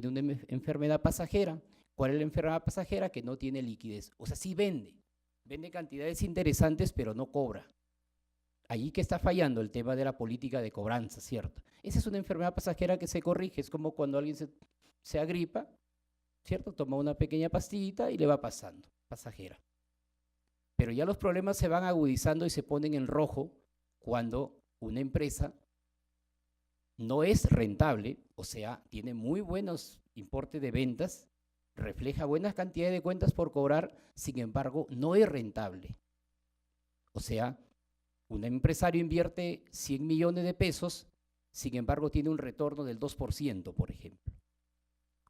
tiene una enfermedad pasajera. ¿Cuál es la enfermedad pasajera? Que no tiene liquidez. O sea, sí vende cantidades interesantes, pero no cobra. Allí que está fallando el tema de la política de cobranza, ¿cierto? Esa es una enfermedad pasajera que se corrige, es como cuando alguien se agripa, ¿cierto? Toma una pequeña pastillita y le va pasando, pasajera. Pero ya los problemas se van agudizando y se ponen en rojo cuando una empresa no es rentable, o sea, tiene muy buenos importes de ventas, refleja buenas cantidades de cuentas por cobrar, sin embargo, no es rentable. O sea, un empresario invierte 100 millones de pesos, sin embargo, tiene un retorno del 2%, por ejemplo.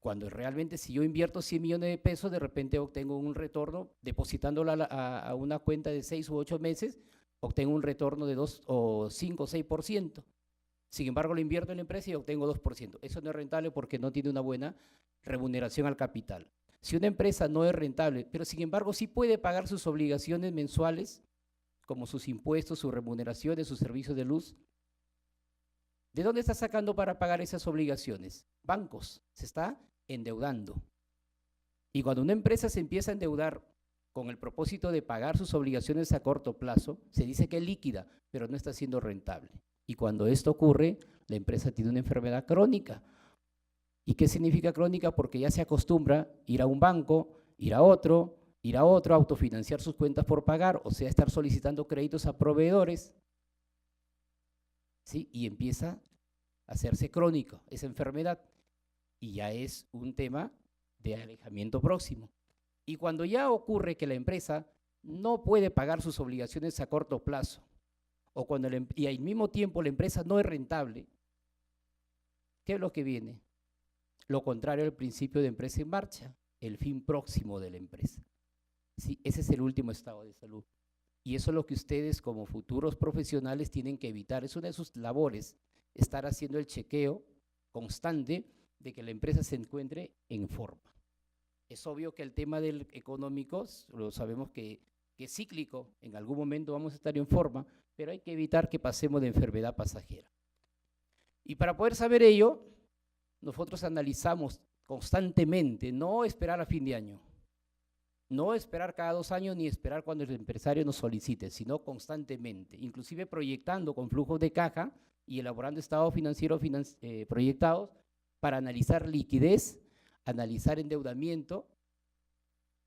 Cuando realmente si yo invierto 100 millones de pesos, de repente obtengo un retorno, depositándolo a una cuenta de 6 u 8 meses, obtengo un retorno de 2 o 5 o 6%. Sin embargo, lo invierto en la empresa y obtengo 2%. Eso no es rentable porque no tiene una buena remuneración al capital. Si una empresa no es rentable, pero sin embargo sí puede pagar sus obligaciones mensuales, como sus impuestos, sus remuneraciones, sus servicios de luz, ¿de dónde está sacando para pagar esas obligaciones? Bancos, se está endeudando. Y cuando una empresa se empieza a endeudar con el propósito de pagar sus obligaciones a corto plazo, se dice que es líquida, pero no está siendo rentable. Y cuando esto ocurre, la empresa tiene una enfermedad crónica. ¿Y qué significa crónica? Porque ya se acostumbra a ir a un banco, ir a otro, autofinanciar sus cuentas por pagar, o sea, estar solicitando créditos a proveedores, ¿sí? Y empieza a hacerse crónico esa enfermedad. Y ya es un tema de alejamiento próximo. Y cuando ya ocurre que la empresa no puede pagar sus obligaciones a corto plazo, o cuando y al mismo tiempo la empresa no es rentable, ¿qué es lo que viene? Lo contrario al principio de empresa en marcha, el fin próximo de la empresa. ¿Sí? Ese es el último estado de salud. Y eso es lo que ustedes como futuros profesionales tienen que evitar. Es una de sus labores, estar haciendo el chequeo constante de que la empresa se encuentre en forma. Es obvio que el tema del económico, lo sabemos que es cíclico, en algún momento vamos a estar en forma, pero hay que evitar que pasemos de enfermedad pasajera. Y para poder saber ello, nosotros analizamos constantemente, no esperar a fin de año, no esperar cada 2 años ni esperar cuando el empresario nos solicite, sino constantemente, inclusive proyectando con flujos de caja y elaborando estados financieros proyectados para analizar liquidez, analizar endeudamiento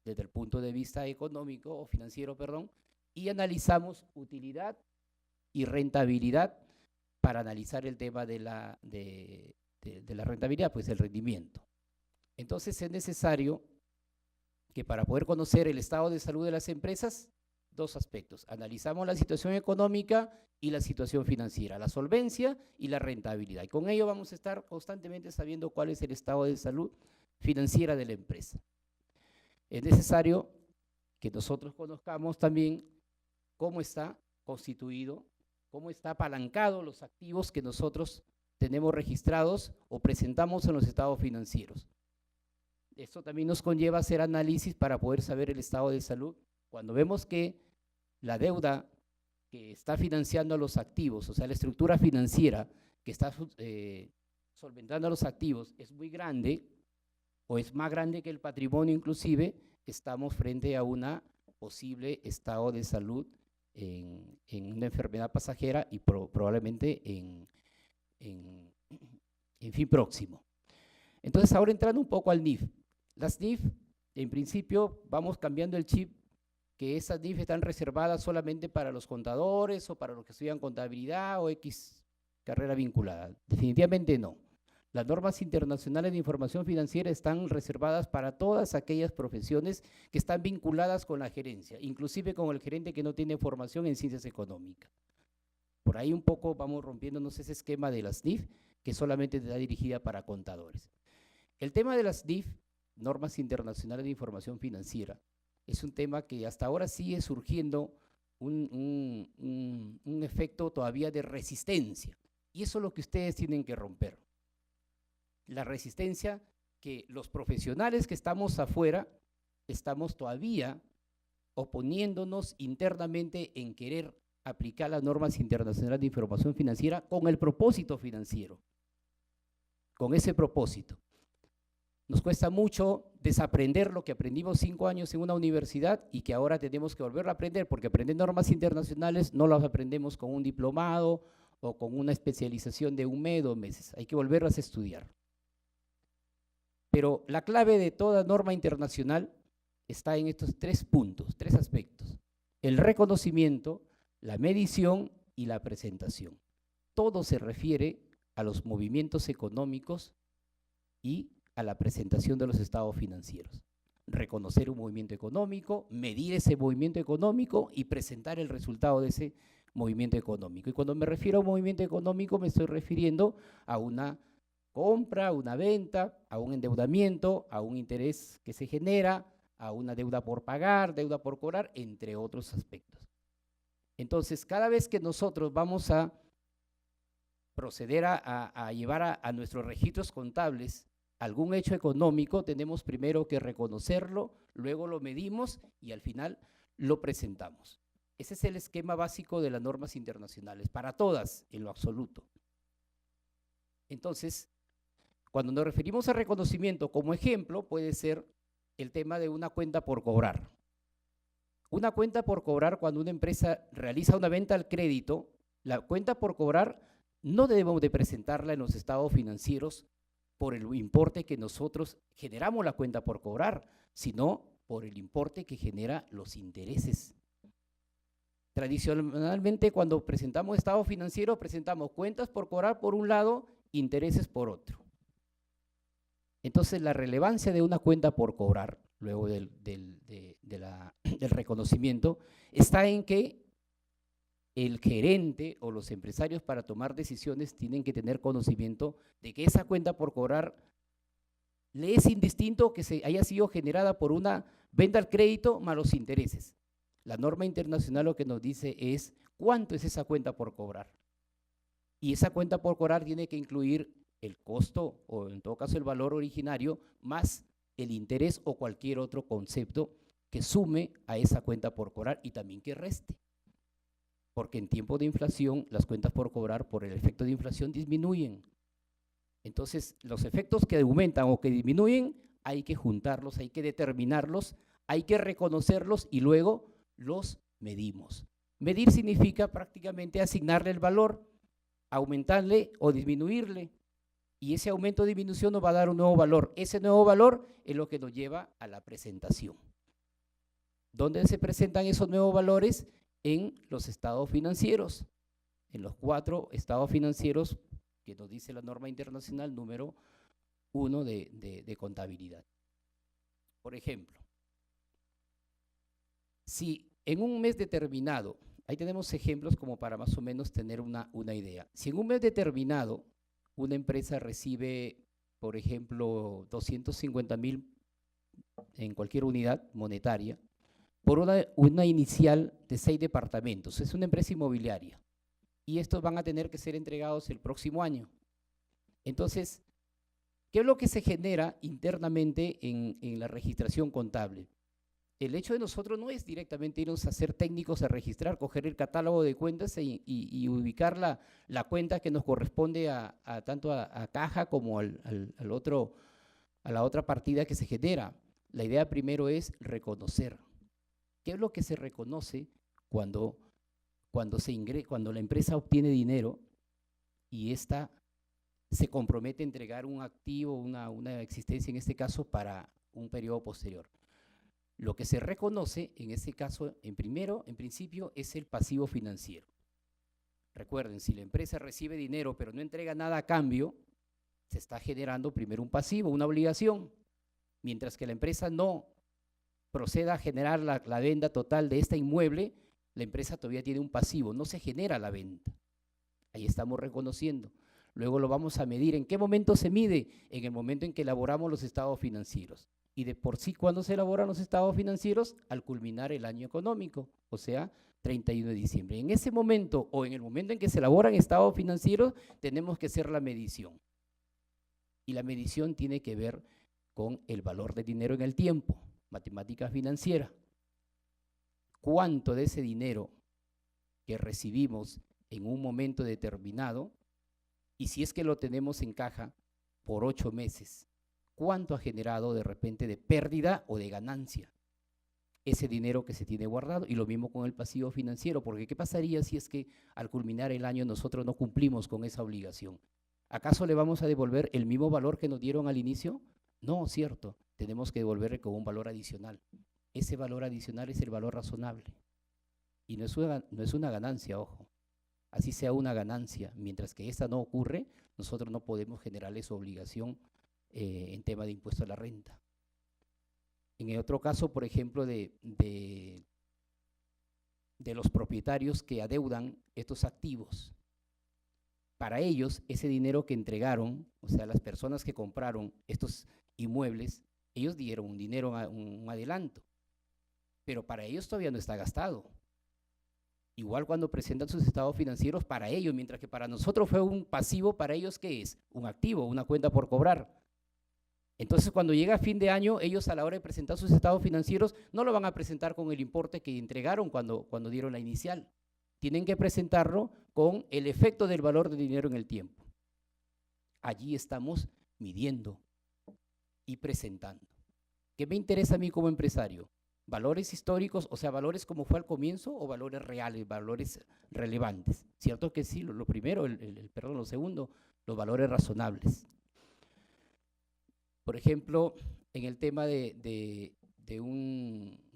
desde el punto de vista económico o financiero, perdón, y analizamos utilidad y rentabilidad para analizar el tema de la rentabilidad, pues el rendimiento. Entonces es necesario que para poder conocer el estado de salud de las empresas, 2 aspectos. Analizamos la situación económica y la situación financiera, la solvencia y la rentabilidad. Y con ello vamos a estar constantemente sabiendo cuál es el estado de salud financiera de la empresa. Es necesario que nosotros conozcamos también cómo está constituido, cómo está apalancado los activos que nosotros tenemos registrados o presentamos en los estados financieros. Esto también nos conlleva hacer análisis para poder saber el estado de salud. Cuando vemos que la deuda que está financiando los activos, o sea, la estructura financiera que está solventando los activos es muy grande o es más grande que el patrimonio inclusive, estamos frente a un posible estado de salud en una enfermedad pasajera y probablemente en fin próximo. Entonces, ahora entrando un poco al NIF. Las NIF, en principio, vamos cambiando el chip, que esas NIF están reservadas solamente para los contadores o para los que estudian contabilidad o X carrera vinculada. Definitivamente no. Las normas internacionales de información financiera están reservadas para todas aquellas profesiones que están vinculadas con la gerencia, inclusive con el gerente que no tiene formación en ciencias económicas. Por ahí un poco vamos rompiéndonos ese esquema de las NIF, que solamente está dirigida para contadores. El tema de las NIF, normas internacionales de información financiera, es un tema que hasta ahora sigue surgiendo un efecto todavía de resistencia. Y eso es lo que ustedes tienen que romper. La resistencia que los profesionales que estamos afuera estamos todavía oponiéndonos internamente en querer aplicar las normas internacionales de información financiera con el propósito financiero, con ese propósito. Nos cuesta mucho desaprender lo que aprendimos 5 años en una universidad y que ahora tenemos que volver a aprender, porque aprender normas internacionales no las aprendemos con un diplomado o con una especialización de 1 mes, 2 meses. Hay que volverlas a estudiar. Pero la clave de toda norma internacional está en estos 3 puntos, 3 aspectos: el reconocimiento, la medición y la presentación. Todo se refiere a los movimientos económicos y a la presentación de los estados financieros. Reconocer un movimiento económico, medir ese movimiento económico y presentar el resultado de ese movimiento económico. Y cuando me refiero a un movimiento económico, me estoy refiriendo a una compra, a una venta, a un endeudamiento, a un interés que se genera, a una deuda por pagar, deuda por cobrar, entre otros aspectos. Entonces, cada vez que nosotros vamos a proceder a llevar a nuestros registros contables algún hecho económico, tenemos primero que reconocerlo, luego lo medimos y al final lo presentamos. Ese es el esquema básico de las normas internacionales, para todas en lo absoluto. Entonces, cuando nos referimos a reconocimiento, como ejemplo, puede ser el tema de una cuenta por cobrar. Una cuenta por cobrar, cuando una empresa realiza una venta al crédito, la cuenta por cobrar no debemos de presentarla en los estados financieros por el importe que nosotros generamos la cuenta por cobrar, sino por el importe que genera los intereses. Tradicionalmente, cuando presentamos estado financiero, presentamos cuentas por cobrar por un lado, intereses por otro. Entonces, la relevancia de una cuenta por cobrar, luego del reconocimiento, está en que el gerente o los empresarios, para tomar decisiones, tienen que tener conocimiento de que esa cuenta por cobrar le es indistinto que se haya sido generada por una venta al crédito más los intereses. La norma internacional lo que nos dice es cuánto es esa cuenta por cobrar. Y esa cuenta por cobrar tiene que incluir el costo, o en todo caso el valor originario, más el interés o cualquier otro concepto que sume a esa cuenta por cobrar y también que reste. Porque en tiempo de inflación, las cuentas por cobrar por el efecto de inflación disminuyen. Entonces, los efectos que aumentan o que disminuyen, hay que juntarlos, hay que determinarlos, hay que reconocerlos y luego los medimos. Medir significa prácticamente asignarle el valor, aumentarle o disminuirle. Y ese aumento o disminución nos va a dar un nuevo valor. Ese nuevo valor es lo que nos lleva a la presentación. ¿Dónde se presentan esos nuevos valores? En los estados financieros, en los 4 estados financieros que nos dice la norma internacional número 1 de contabilidad. Por ejemplo, si en un mes determinado, ahí tenemos ejemplos como para más o menos tener una idea. Si en un mes determinado una empresa recibe, por ejemplo, 250,000 en cualquier unidad monetaria, por una inicial de 6 departamentos. Es una empresa inmobiliaria. Y estos van a tener que ser entregados el próximo año. Entonces, ¿qué es lo que se genera internamente en la registración contable? El hecho de nosotros no es directamente irnos a ser técnicos a registrar, coger el catálogo de cuentas y ubicar la cuenta que nos corresponde tanto a caja como a la otra partida que se genera. La idea primero es reconocer. ¿Qué es lo que se reconoce cuando la empresa obtiene dinero y ésta se compromete a entregar un activo, una existencia en este caso para un periodo posterior? Lo que se reconoce en este caso, en principio, es el pasivo financiero. Recuerden, si la empresa recibe dinero pero no entrega nada a cambio, se está generando primero un pasivo, una obligación, mientras que la empresa no proceda a generar la venta total de este inmueble, la empresa todavía tiene un pasivo, no se genera la venta. Ahí estamos reconociendo. Luego lo vamos a medir. ¿En qué momento se mide? En el momento en que elaboramos los estados financieros. Y de por sí, ¿cuándo se elaboran los estados financieros? Al culminar el año económico, o sea, 31 de diciembre. En ese momento o en el momento en que se elaboran estados financieros, tenemos que hacer la medición. Y la medición tiene que ver con el valor del dinero en el tiempo. Matemática financiera. ¿Cuánto de ese dinero que recibimos en un momento determinado, y si es que lo tenemos en caja por 8 meses, cuánto ha generado de repente de pérdida o de ganancia ese dinero que se tiene guardado, y lo mismo con el pasivo financiero, porque ¿qué pasaría si es que al culminar el año nosotros no cumplimos con esa obligación? ¿Acaso le vamos a devolver el mismo valor que nos dieron al inicio? No, cierto, tenemos que devolverle con un valor adicional. Ese valor adicional es el valor razonable, y no es una ganancia, ojo. Así sea una ganancia, mientras que esta no ocurre, nosotros no podemos generarle su obligación en tema de impuesto a la renta. En el otro caso, por ejemplo, de los propietarios que adeudan estos activos, para ellos ese dinero que entregaron, o sea, las personas que compraron estos inmuebles, ellos dieron un dinero, un adelanto, pero para ellos todavía no está gastado. Igual cuando presentan sus estados financieros para ellos, mientras que para nosotros fue un pasivo, para ellos ¿qué es? Un activo, una cuenta por cobrar. Entonces cuando llega fin de año, ellos a la hora de presentar sus estados financieros no lo van a presentar con el importe que entregaron cuando dieron la inicial. Tienen que presentarlo con el efecto del valor del dinero en el tiempo. Allí estamos midiendo y presentando. ¿Qué me interesa a mí como empresario? ¿Valores históricos, o sea, valores como fue al comienzo, o valores reales, valores relevantes? Cierto que sí, lo primero, perdón, lo segundo, los valores razonables. Por ejemplo, en el tema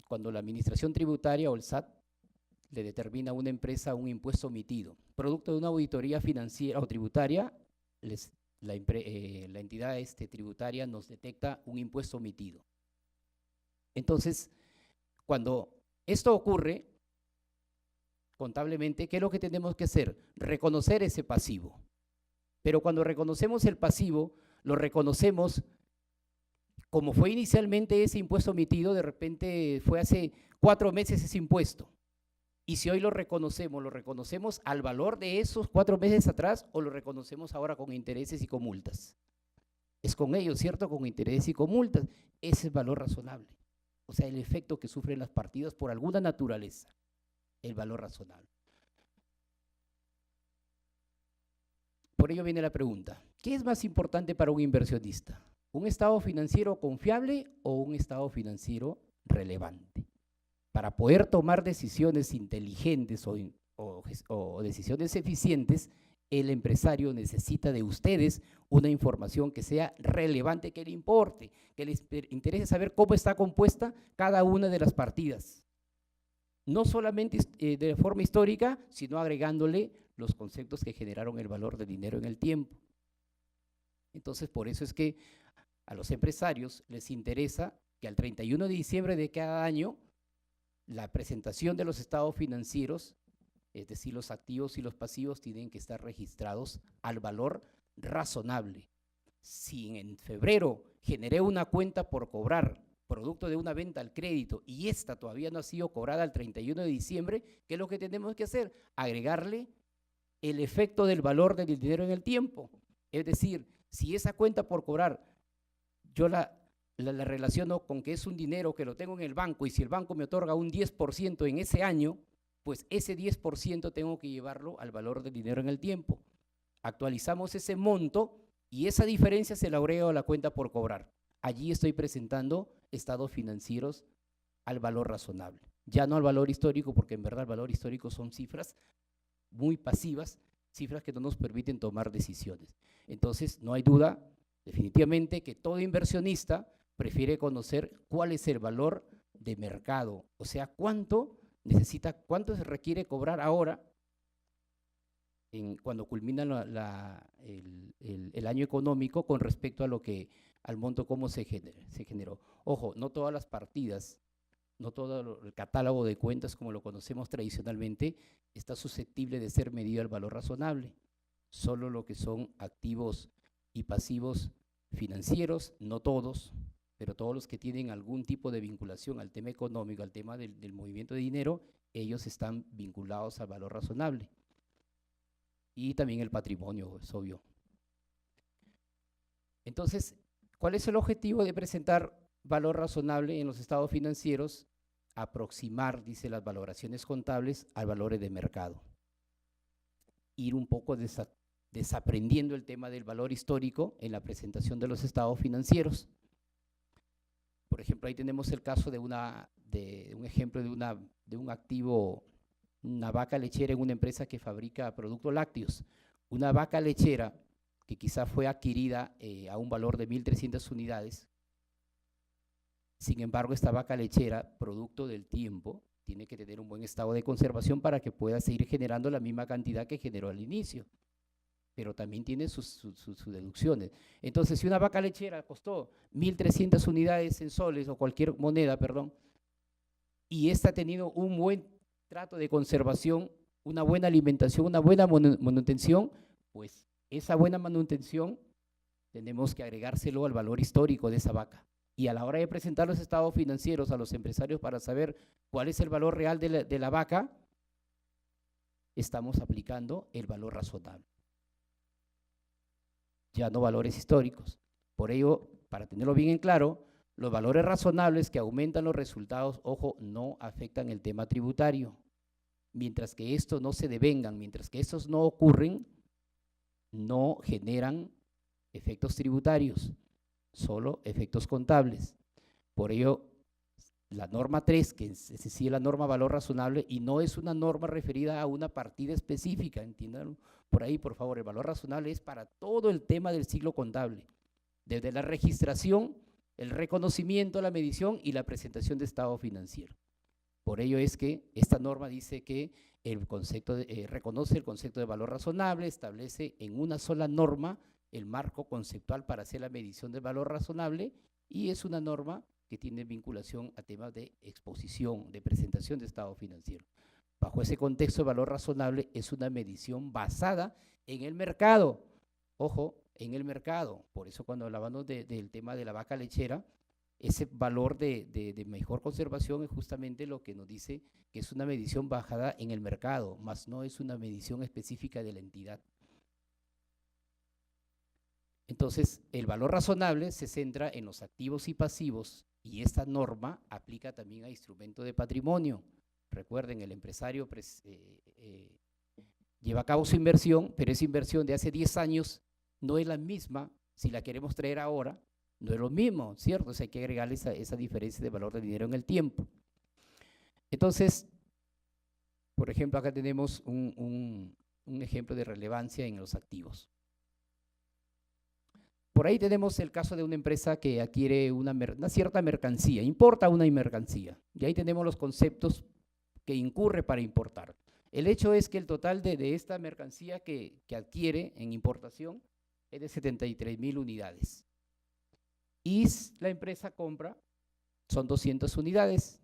cuando la administración tributaria o el SAT le determina a una empresa un impuesto omitido, producto de una auditoría financiera o tributaria, la entidad tributaria nos detecta un impuesto omitido. Entonces, cuando esto ocurre, contablemente, ¿qué es lo que tenemos que hacer? Reconocer ese pasivo. Pero cuando reconocemos el pasivo, lo reconocemos como fue inicialmente ese impuesto omitido, de repente fue hace 4 meses ese impuesto. Y si hoy lo reconocemos al valor de esos 4 meses atrás, o lo reconocemos ahora con intereses y con multas. Es con ellos, ¿cierto? Con intereses y con multas. Ese es valor razonable. O sea, el efecto que sufren las partidas por alguna naturaleza, el valor razonable. Por ello viene la pregunta, ¿qué es más importante para un inversionista? ¿Un estado financiero confiable o un estado financiero relevante? Para poder tomar decisiones inteligentes o decisiones eficientes, el empresario necesita de ustedes una información que sea relevante, que le importe, que les interese saber cómo está compuesta cada una de las partidas. No solamente de forma histórica, sino agregándole los conceptos que generaron el valor del dinero en el tiempo. Entonces, por eso es que a los empresarios les interesa que al 31 de diciembre de cada año la presentación de los estados financieros, es decir, los activos y los pasivos, tienen que estar registrados al valor razonable. Si en febrero generé una cuenta por cobrar, producto de una venta al crédito, y esta todavía no ha sido cobrada al 31 de diciembre, ¿qué es lo que tenemos que hacer? Agregarle el efecto del valor del dinero en el tiempo. Es decir, si esa cuenta por cobrar yo la relaciono con que es un dinero que lo tengo en el banco, y si el banco me otorga un 10% en ese año, pues ese 10% tengo que llevarlo al valor del dinero en el tiempo. Actualizamos ese monto y esa diferencia se la agrego a la cuenta por cobrar. Allí estoy presentando estados financieros al valor razonable. Ya no al valor histórico, porque en verdad el valor histórico son cifras muy pasivas, cifras que no nos permiten tomar decisiones. Entonces, no hay duda, definitivamente, que todo inversionista prefiere conocer cuál es el valor de mercado, o sea, cuánto se requiere cobrar ahora cuando culmina el año económico con respecto a al monto cómo se generó. Ojo, no todas las partidas, no todo el catálogo de cuentas como lo conocemos tradicionalmente está susceptible de ser medido al valor razonable. Solo lo que son activos y pasivos financieros, no todos, pero todos los que tienen algún tipo de vinculación al tema económico, al tema del movimiento de dinero, ellos están vinculados al valor razonable. Y también el patrimonio, es obvio. Entonces, ¿cuál es el objetivo de presentar valor razonable en los estados financieros? Aproximar, dice, las valoraciones contables a valores de mercado. Ir un poco desaprendiendo el tema del valor histórico en la presentación de los estados financieros. Por ejemplo, ahí tenemos el caso de un ejemplo de un activo, una vaca lechera en una empresa que fabrica productos lácteos. Una vaca lechera que quizá fue adquirida a un valor de 1.300 unidades. Sin embargo, esta vaca lechera, producto del tiempo, tiene que tener un buen estado de conservación para que pueda seguir generando la misma cantidad que generó al inicio. Pero también tiene sus deducciones. Entonces, si una vaca lechera costó 1.300 unidades en soles o cualquier moneda, perdón, y esta ha tenido un buen trato de conservación, una buena alimentación, una buena manutención, pues esa buena manutención tenemos que agregárselo al valor histórico de esa vaca. Y a la hora de presentar los estados financieros a los empresarios para saber cuál es el valor real de la vaca, estamos aplicando el valor razonable, ya no valores históricos. Por ello, para tenerlo bien en claro, los valores razonables que aumentan los resultados, ojo, no afectan el tema tributario. Mientras que estos no se devengan, mientras que estos no ocurren, no generan efectos tributarios, solo efectos contables. Por ello, la norma 3, que es sí la norma valor razonable, y no es una norma referida a una partida específica, entiendan por ahí, por favor, el valor razonable es para todo el tema del ciclo contable, desde la registración, el reconocimiento, la medición y la presentación de estado financiero. Por ello es que esta norma dice que el concepto reconoce el concepto de valor razonable, establece en una sola norma el marco conceptual para hacer la medición del valor razonable, y es una norma que tiene vinculación a temas de exposición, de presentación de estado financiero. Bajo ese contexto, el valor razonable es una medición basada en el mercado. Ojo, en el mercado. Por eso cuando hablábamos del tema de la vaca lechera, ese valor de mejor conservación es justamente lo que nos dice que es una medición basada en el mercado, más no es una medición específica de la entidad. Entonces, el valor razonable se centra en los activos y pasivos, y esta norma aplica también a instrumento de patrimonio. Recuerden, el empresario lleva a cabo su inversión, pero esa inversión de hace 10 años no es la misma si la queremos traer ahora, no es lo mismo, ¿cierto? O sea, hay que agregarle esa diferencia de valor de dinero en el tiempo. Entonces, por ejemplo, acá tenemos un ejemplo de relevancia en los activos. Por ahí tenemos el caso de una empresa que adquiere una cierta mercancía, importa una mercancía, y ahí tenemos los conceptos que incurre para importar. El hecho es que el total de esta mercancía que adquiere en importación es de 73.000 unidades. Y la empresa compra, son 200 unidades.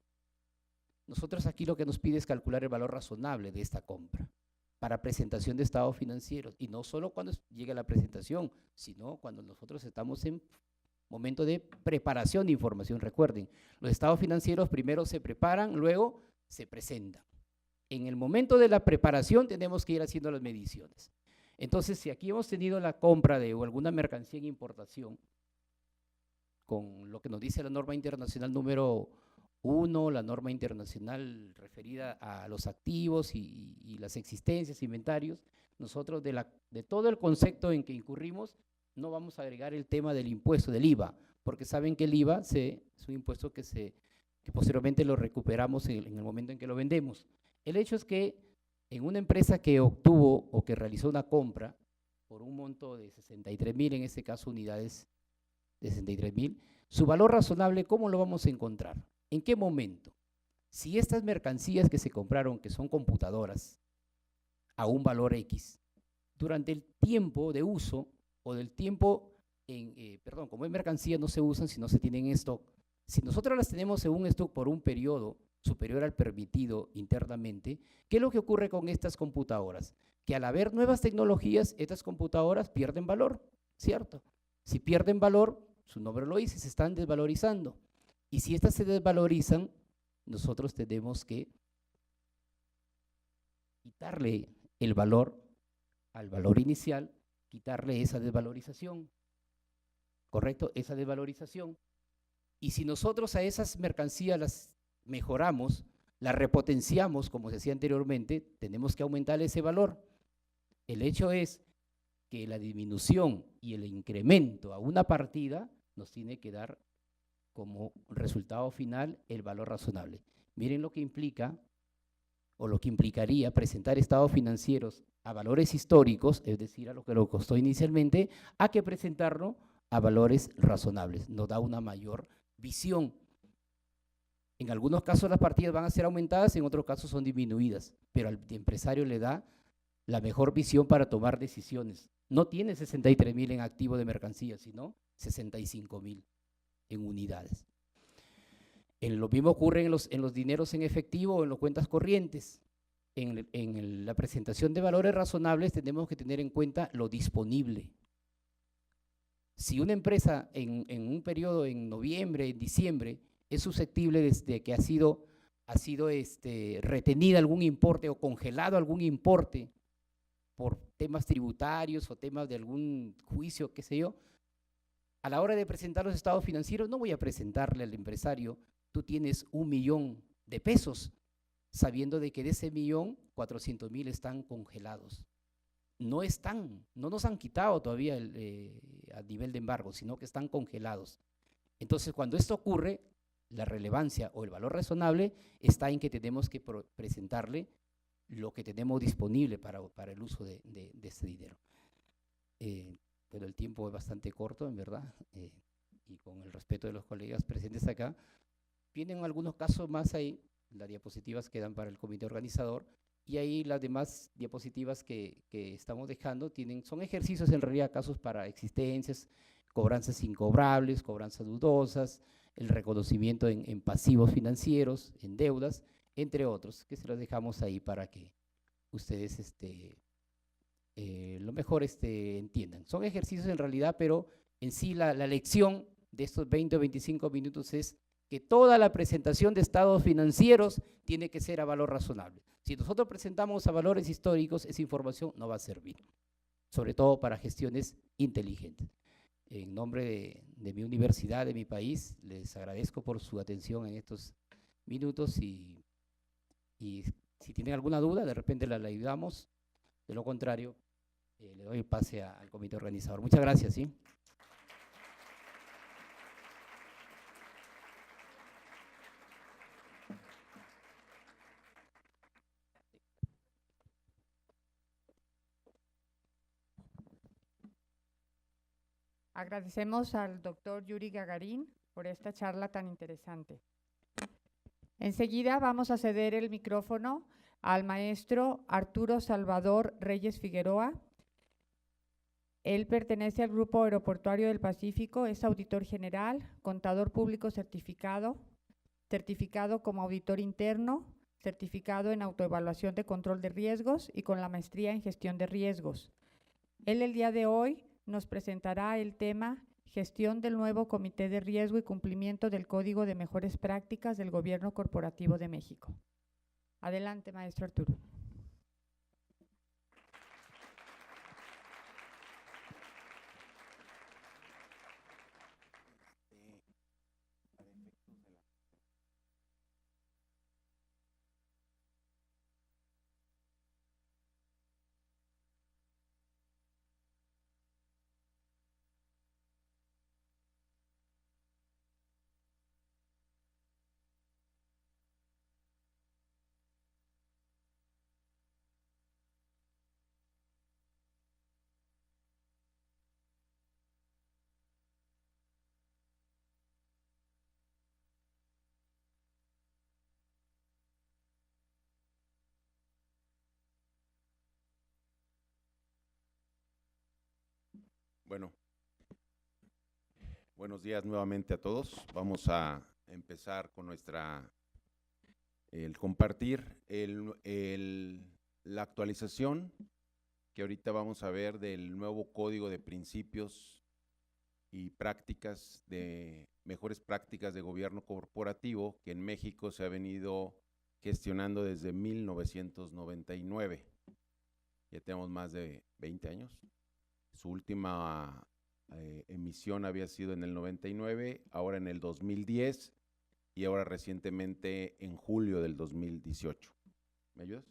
Nosotros aquí lo que nos pide es calcular el valor razonable de esta compra para presentación de estados financieros, y no solo cuando llegue la presentación, sino cuando nosotros estamos en momento de preparación de información. Recuerden, los estados financieros primero se preparan, luego se presentan. En el momento de la preparación tenemos que ir haciendo las mediciones. Entonces, si aquí hemos tenido la compra de alguna mercancía en importación, con lo que nos dice la norma internacional número 1, la norma internacional referida a los activos y las existencias, inventarios, nosotros de todo el concepto en que incurrimos, no vamos a agregar el tema del impuesto, del IVA, porque saben que el IVA es un impuesto que posteriormente lo recuperamos en el momento en que lo vendemos. El hecho es que en una empresa que obtuvo o que realizó una compra por un monto de 63.000, en este caso unidades de 63.000, su valor razonable, ¿cómo lo vamos a encontrar? ¿En qué momento? Si estas mercancías que se compraron, que son computadoras, a un valor X, durante el tiempo de uso o del tiempo, como es mercancía no se usan si no se tienen en stock. Si nosotros las tenemos en un stock por un periodo superior al permitido internamente, ¿qué es lo que ocurre con estas computadoras? Que al haber nuevas tecnologías, estas computadoras pierden valor, ¿cierto? Si pierden valor, su nombre lo dice, se están desvalorizando. Y si estas se desvalorizan, nosotros tenemos que quitarle el valor al valor inicial, quitarle esa desvalorización, ¿correcto? Esa desvalorización. Y si nosotros a esas mercancías las mejoramos, las repotenciamos, como se hacía anteriormente, tenemos que aumentar ese valor. El hecho es que la disminución y el incremento a una partida nos tiene que dar como resultado final el valor razonable. Miren lo que implica o lo que implicaría presentar estados financieros a valores históricos, es decir, a lo que lo costó inicialmente, a que presentarlo a valores razonables. Nos da una mayor visión. En algunos casos las partidas van a ser aumentadas, en otros casos son disminuidas, pero al empresario le da la mejor visión para tomar decisiones. No tiene 63.000 en activo de mercancía, sino 65.000 en unidades. Lo mismo ocurre en los dineros en efectivo o en las cuentas corrientes. En la presentación de valores razonables tenemos que tener en cuenta lo disponible. Si una empresa en un periodo en noviembre, en diciembre, es susceptible de que ha sido retenida algún importe o congelado algún importe por temas tributarios o temas de algún juicio, qué sé yo, a la hora de presentar los estados financieros no voy a presentarle al empresario, tú tienes 1.000.000 de pesos, sabiendo de que de ese 1.400.000 están congelados. No nos han quitado todavía a nivel de embargo, sino que están congelados. Entonces, cuando esto ocurre, la relevancia o el valor razonable está en que tenemos que presentarle lo que tenemos disponible para el uso de este dinero. Pero el tiempo es bastante corto, en verdad, y con el respeto de los colegas presentes acá, vienen algunos casos más ahí, las diapositivas quedan para el comité organizador, y ahí las demás diapositivas que estamos dejando son ejercicios en realidad, casos para existencias, cobranzas incobrables, cobranzas dudosas, el reconocimiento en pasivos financieros, en deudas, entre otros, que se los dejamos ahí para que ustedes lo mejor entiendan. Son ejercicios en realidad, pero en sí la lección de estos 20 o 25 minutos es que toda la presentación de estados financieros tiene que ser a valor razonable. Si nosotros presentamos a valores históricos, esa información no va a servir, sobre todo para gestiones inteligentes. En nombre de mi universidad, de mi país, les agradezco por su atención en estos minutos y si tienen alguna duda, de repente la ayudamos. De lo contrario, le doy el pase al comité organizador. Muchas gracias. ¿Sí? Agradecemos al doctor Yuri Gagarin por esta charla tan interesante. Enseguida vamos a ceder el micrófono al maestro Arturo Salvador Reyes Figueroa. Él pertenece al Grupo Aeroportuario del Pacífico, es auditor general, contador público certificado como auditor interno, certificado en autoevaluación de control de riesgos y con la maestría en gestión de riesgos. Él el día de hoy nos presentará el tema Gestión del nuevo Comité de Riesgo y cumplimiento del Código de Mejores Prácticas del Gobierno Corporativo de México. Adelante, maestro Arturo. Bueno, buenos días nuevamente a todos. Vamos a empezar con el compartir la actualización que ahorita vamos a ver del nuevo Código de Principios y Prácticas Mejores Prácticas de Gobierno Corporativo que en México se ha venido gestionando desde 1999. Ya tenemos más de 20 años. Su última emisión había sido en el 99, ahora en el 2010 y ahora recientemente en julio del 2018. ¿Me ayudas?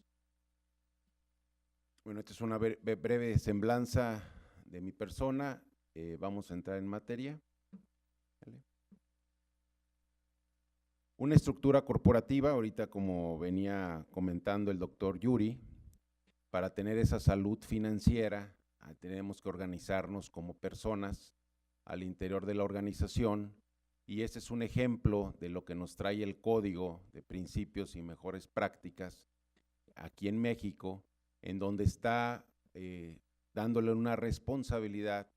Bueno, esta es una breve semblanza de mi persona, vamos a entrar en materia. ¿Vale? Una estructura corporativa, ahorita como venía comentando el doctor Yuri, para tener esa salud financiera, tenemos que organizarnos como personas al interior de la organización, y ese es un ejemplo de lo que nos trae el Código de Principios y Mejores Prácticas aquí en México, en donde está dándole una responsabilidad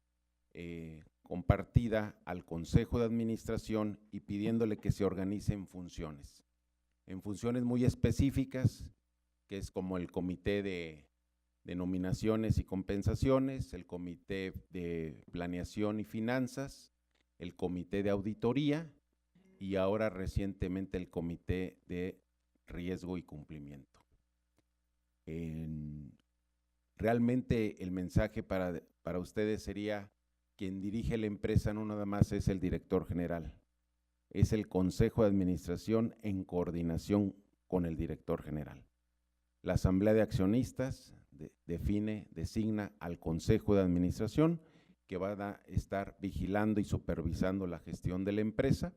compartida al Consejo de Administración y pidiéndole que se organice en funciones muy específicas, que es como el Comité de Nominaciones y Compensaciones, el Comité de Planeación y Finanzas, el Comité de Auditoría y ahora recientemente el Comité de Riesgo y Cumplimiento. Realmente el mensaje para ustedes sería: quien dirige la empresa no nada más es el director general, es el Consejo de Administración en coordinación con el director general. La Asamblea de Accionistas designa al Consejo de Administración, que va a estar vigilando y supervisando la gestión de la empresa,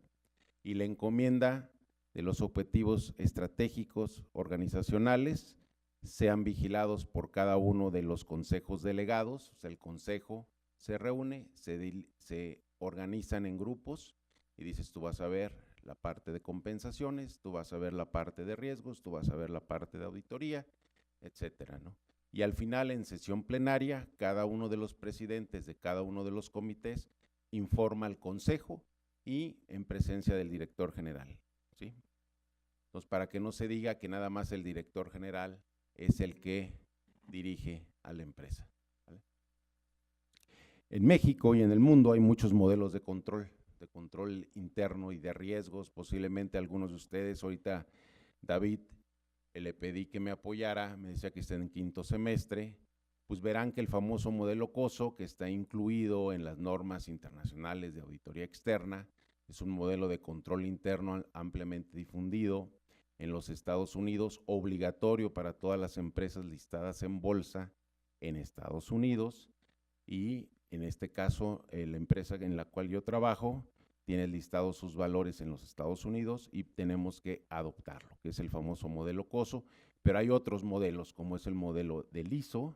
y la encomienda de los objetivos estratégicos organizacionales sean vigilados por cada uno de los consejos delegados. O sea, el consejo se reúne, se organizan en grupos y dices: tú vas a ver la parte de compensaciones, tú vas a ver la parte de riesgos, tú vas a ver la parte de auditoría, etcétera, ¿no? Y al final, en sesión plenaria, cada uno de los presidentes de cada uno de los comités informa al consejo y en presencia del director general, ¿sí? Entonces, para que no se diga que nada más el director general es el que dirige a la empresa, ¿vale? En México y en el mundo hay muchos modelos de control interno y de riesgos. Posiblemente algunos de ustedes, ahorita David, le pedí que me apoyara, me decía que está en quinto semestre, pues verán que el famoso modelo COSO, que está incluido en las normas internacionales de auditoría externa, es un modelo de control interno ampliamente difundido en los Estados Unidos, obligatorio para todas las empresas listadas en bolsa en Estados Unidos, y en este caso la empresa en la cual yo trabajo tiene listados sus valores en los Estados Unidos y tenemos que adoptarlo, que es el famoso modelo COSO, pero hay otros modelos, como es el modelo del ISO,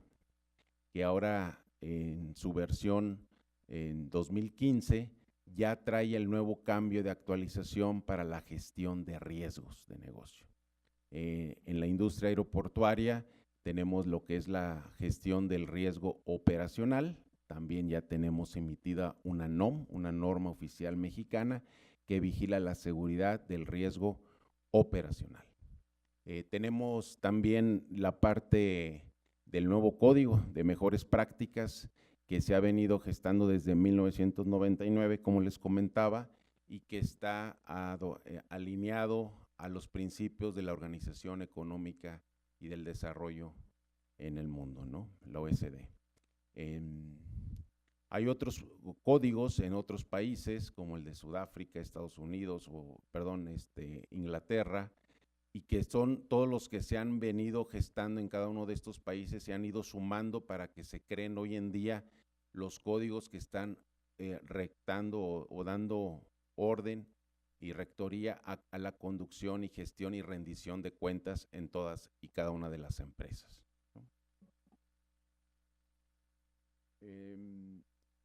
que ahora en su versión en 2015 ya trae el nuevo cambio de actualización para la gestión de riesgos de negocio. En la industria aeroportuaria tenemos lo que es la gestión del riesgo operacional. También ya tenemos emitida una NOM, una norma oficial mexicana, que vigila la seguridad del riesgo operacional. Tenemos también la parte del nuevo código de mejores prácticas que se ha venido gestando desde 1999, como les comentaba, y que está alineado a los principios de la Organización Económica y del Desarrollo en el mundo, ¿no? La OSD. Hay otros códigos en otros países, como el de Sudáfrica, Estados Unidos, Inglaterra, y que son todos los que se han venido gestando en cada uno de estos países, se han ido sumando para que se creen hoy en día los códigos que están rectando o dando orden y rectoría a la conducción y gestión y rendición de cuentas en todas y cada una de las empresas, ¿no?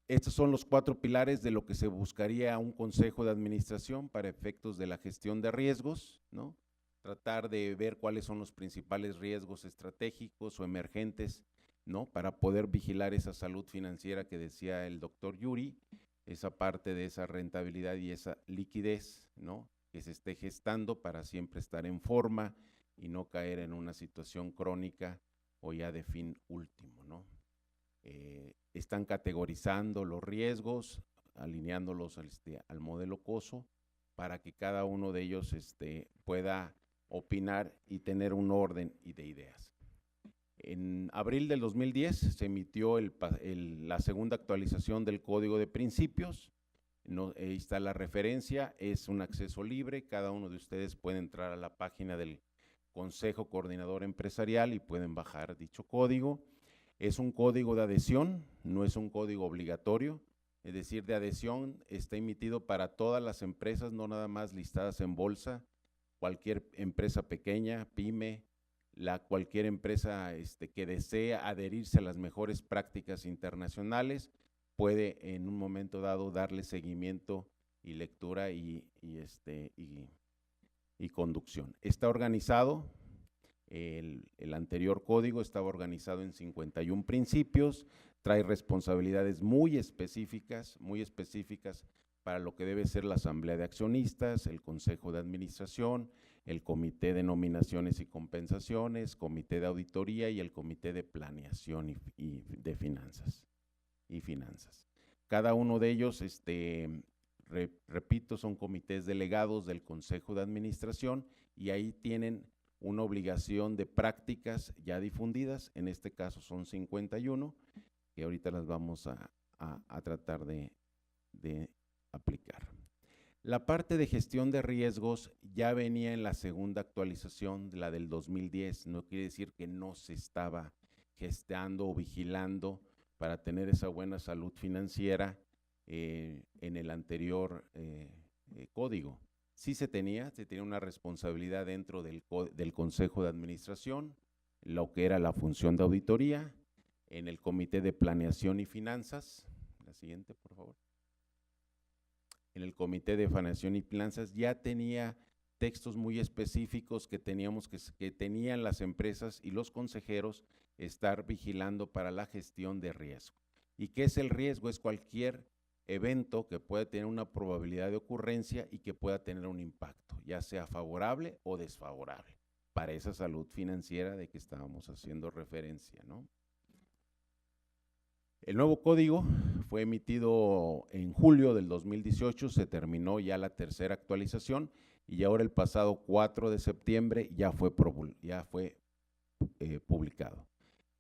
Estos son los 4 pilares de lo que se buscaría un consejo de administración para efectos de la gestión de riesgos, ¿no? Tratar de ver cuáles son los principales riesgos estratégicos o emergentes, ¿no? Para poder vigilar esa salud financiera que decía el doctor Yuri, esa parte de esa rentabilidad y esa liquidez, ¿no? Que se esté gestando para siempre estar en forma y no caer en una situación crónica o ya de fin último, ¿no? Están categorizando los riesgos, alineándolos al modelo COSO, para que cada uno de ellos pueda opinar y tener un orden y de ideas. En abril del 2010 se emitió la segunda actualización del Código de Principios. Ahí está la referencia, es un acceso libre, cada uno de ustedes puede entrar a la página del Consejo Coordinador Empresarial y pueden bajar dicho código. Es un código de adhesión, no es un código obligatorio, es decir, de adhesión está emitido para todas las empresas, no nada más listadas en bolsa, cualquier empresa pequeña, pyme, cualquier empresa que desea adherirse a las mejores prácticas internacionales, puede en un momento dado darle seguimiento y lectura y conducción. Está organizado, el anterior código estaba organizado en 51 principios, trae responsabilidades muy específicas para lo que debe ser la asamblea de accionistas, el consejo de administración, el comité de nominaciones y compensaciones, comité de auditoría y el comité de planeación y de finanzas. Cada uno de ellos, repito, son comités delegados del consejo de administración y ahí tienen una obligación de prácticas ya difundidas, en este caso son 51, que ahorita las vamos a tratar de aplicar. La parte de gestión de riesgos ya venía en la segunda actualización, la del 2010, no quiere decir que no se estaba gestando o vigilando para tener esa buena salud financiera en el anterior código. Sí se tenía una responsabilidad dentro del Consejo de Administración, lo que era la función de auditoría, en el Comité de Planeación y Finanzas. La siguiente, por favor. En el Comité de Planeación y Finanzas ya tenía textos muy específicos que tenían las empresas y los consejeros estar vigilando para la gestión de riesgo. ¿Y qué es el riesgo? Es cualquier evento que pueda tener una probabilidad de ocurrencia y que pueda tener un impacto, ya sea favorable o desfavorable, para esa salud financiera de que estábamos haciendo referencia, ¿no? El nuevo código fue emitido en julio del 2018, se terminó ya la tercera actualización y ahora el pasado 4 de septiembre ya fue publicado.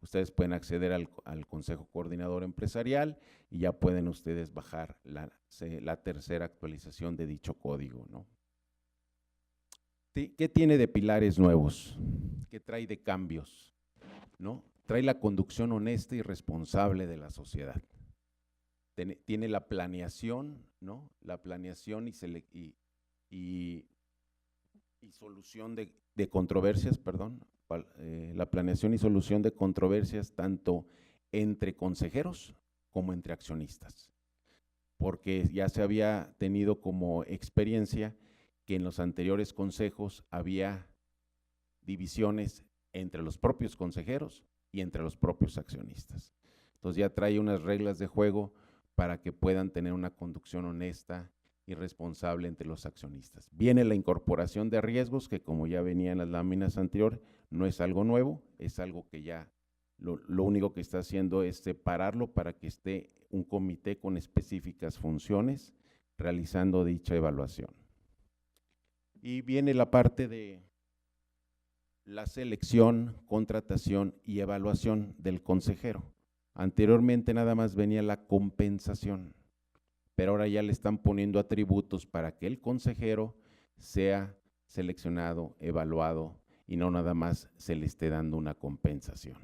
Ustedes pueden acceder al Consejo Coordinador Empresarial y ya pueden ustedes bajar la tercera actualización de dicho código, ¿no? ¿Qué tiene de pilares nuevos? ¿Qué trae de cambios? ¿No? Trae la conducción honesta y responsable de la sociedad. Tiene la planeación, ¿no? La planeación y solución de controversias, perdón. La planeación y solución de controversias tanto entre consejeros como entre accionistas, porque ya se había tenido como experiencia que en los anteriores consejos había divisiones entre los propios consejeros y entre los propios accionistas. Entonces ya trae unas reglas de juego para que puedan tener una conducción honesta y responsable entre los accionistas. Viene la incorporación de riesgos, que como ya venía en las láminas anteriores, no es algo nuevo, es algo que ya lo único que está haciendo es separarlo para que esté un comité con específicas funciones realizando dicha evaluación. Y viene la parte de la selección, contratación y evaluación del consejero. Anteriormente nada más venía la compensación, pero ahora ya le están poniendo atributos para que el consejero sea seleccionado, evaluado y no nada más se le esté dando una compensación.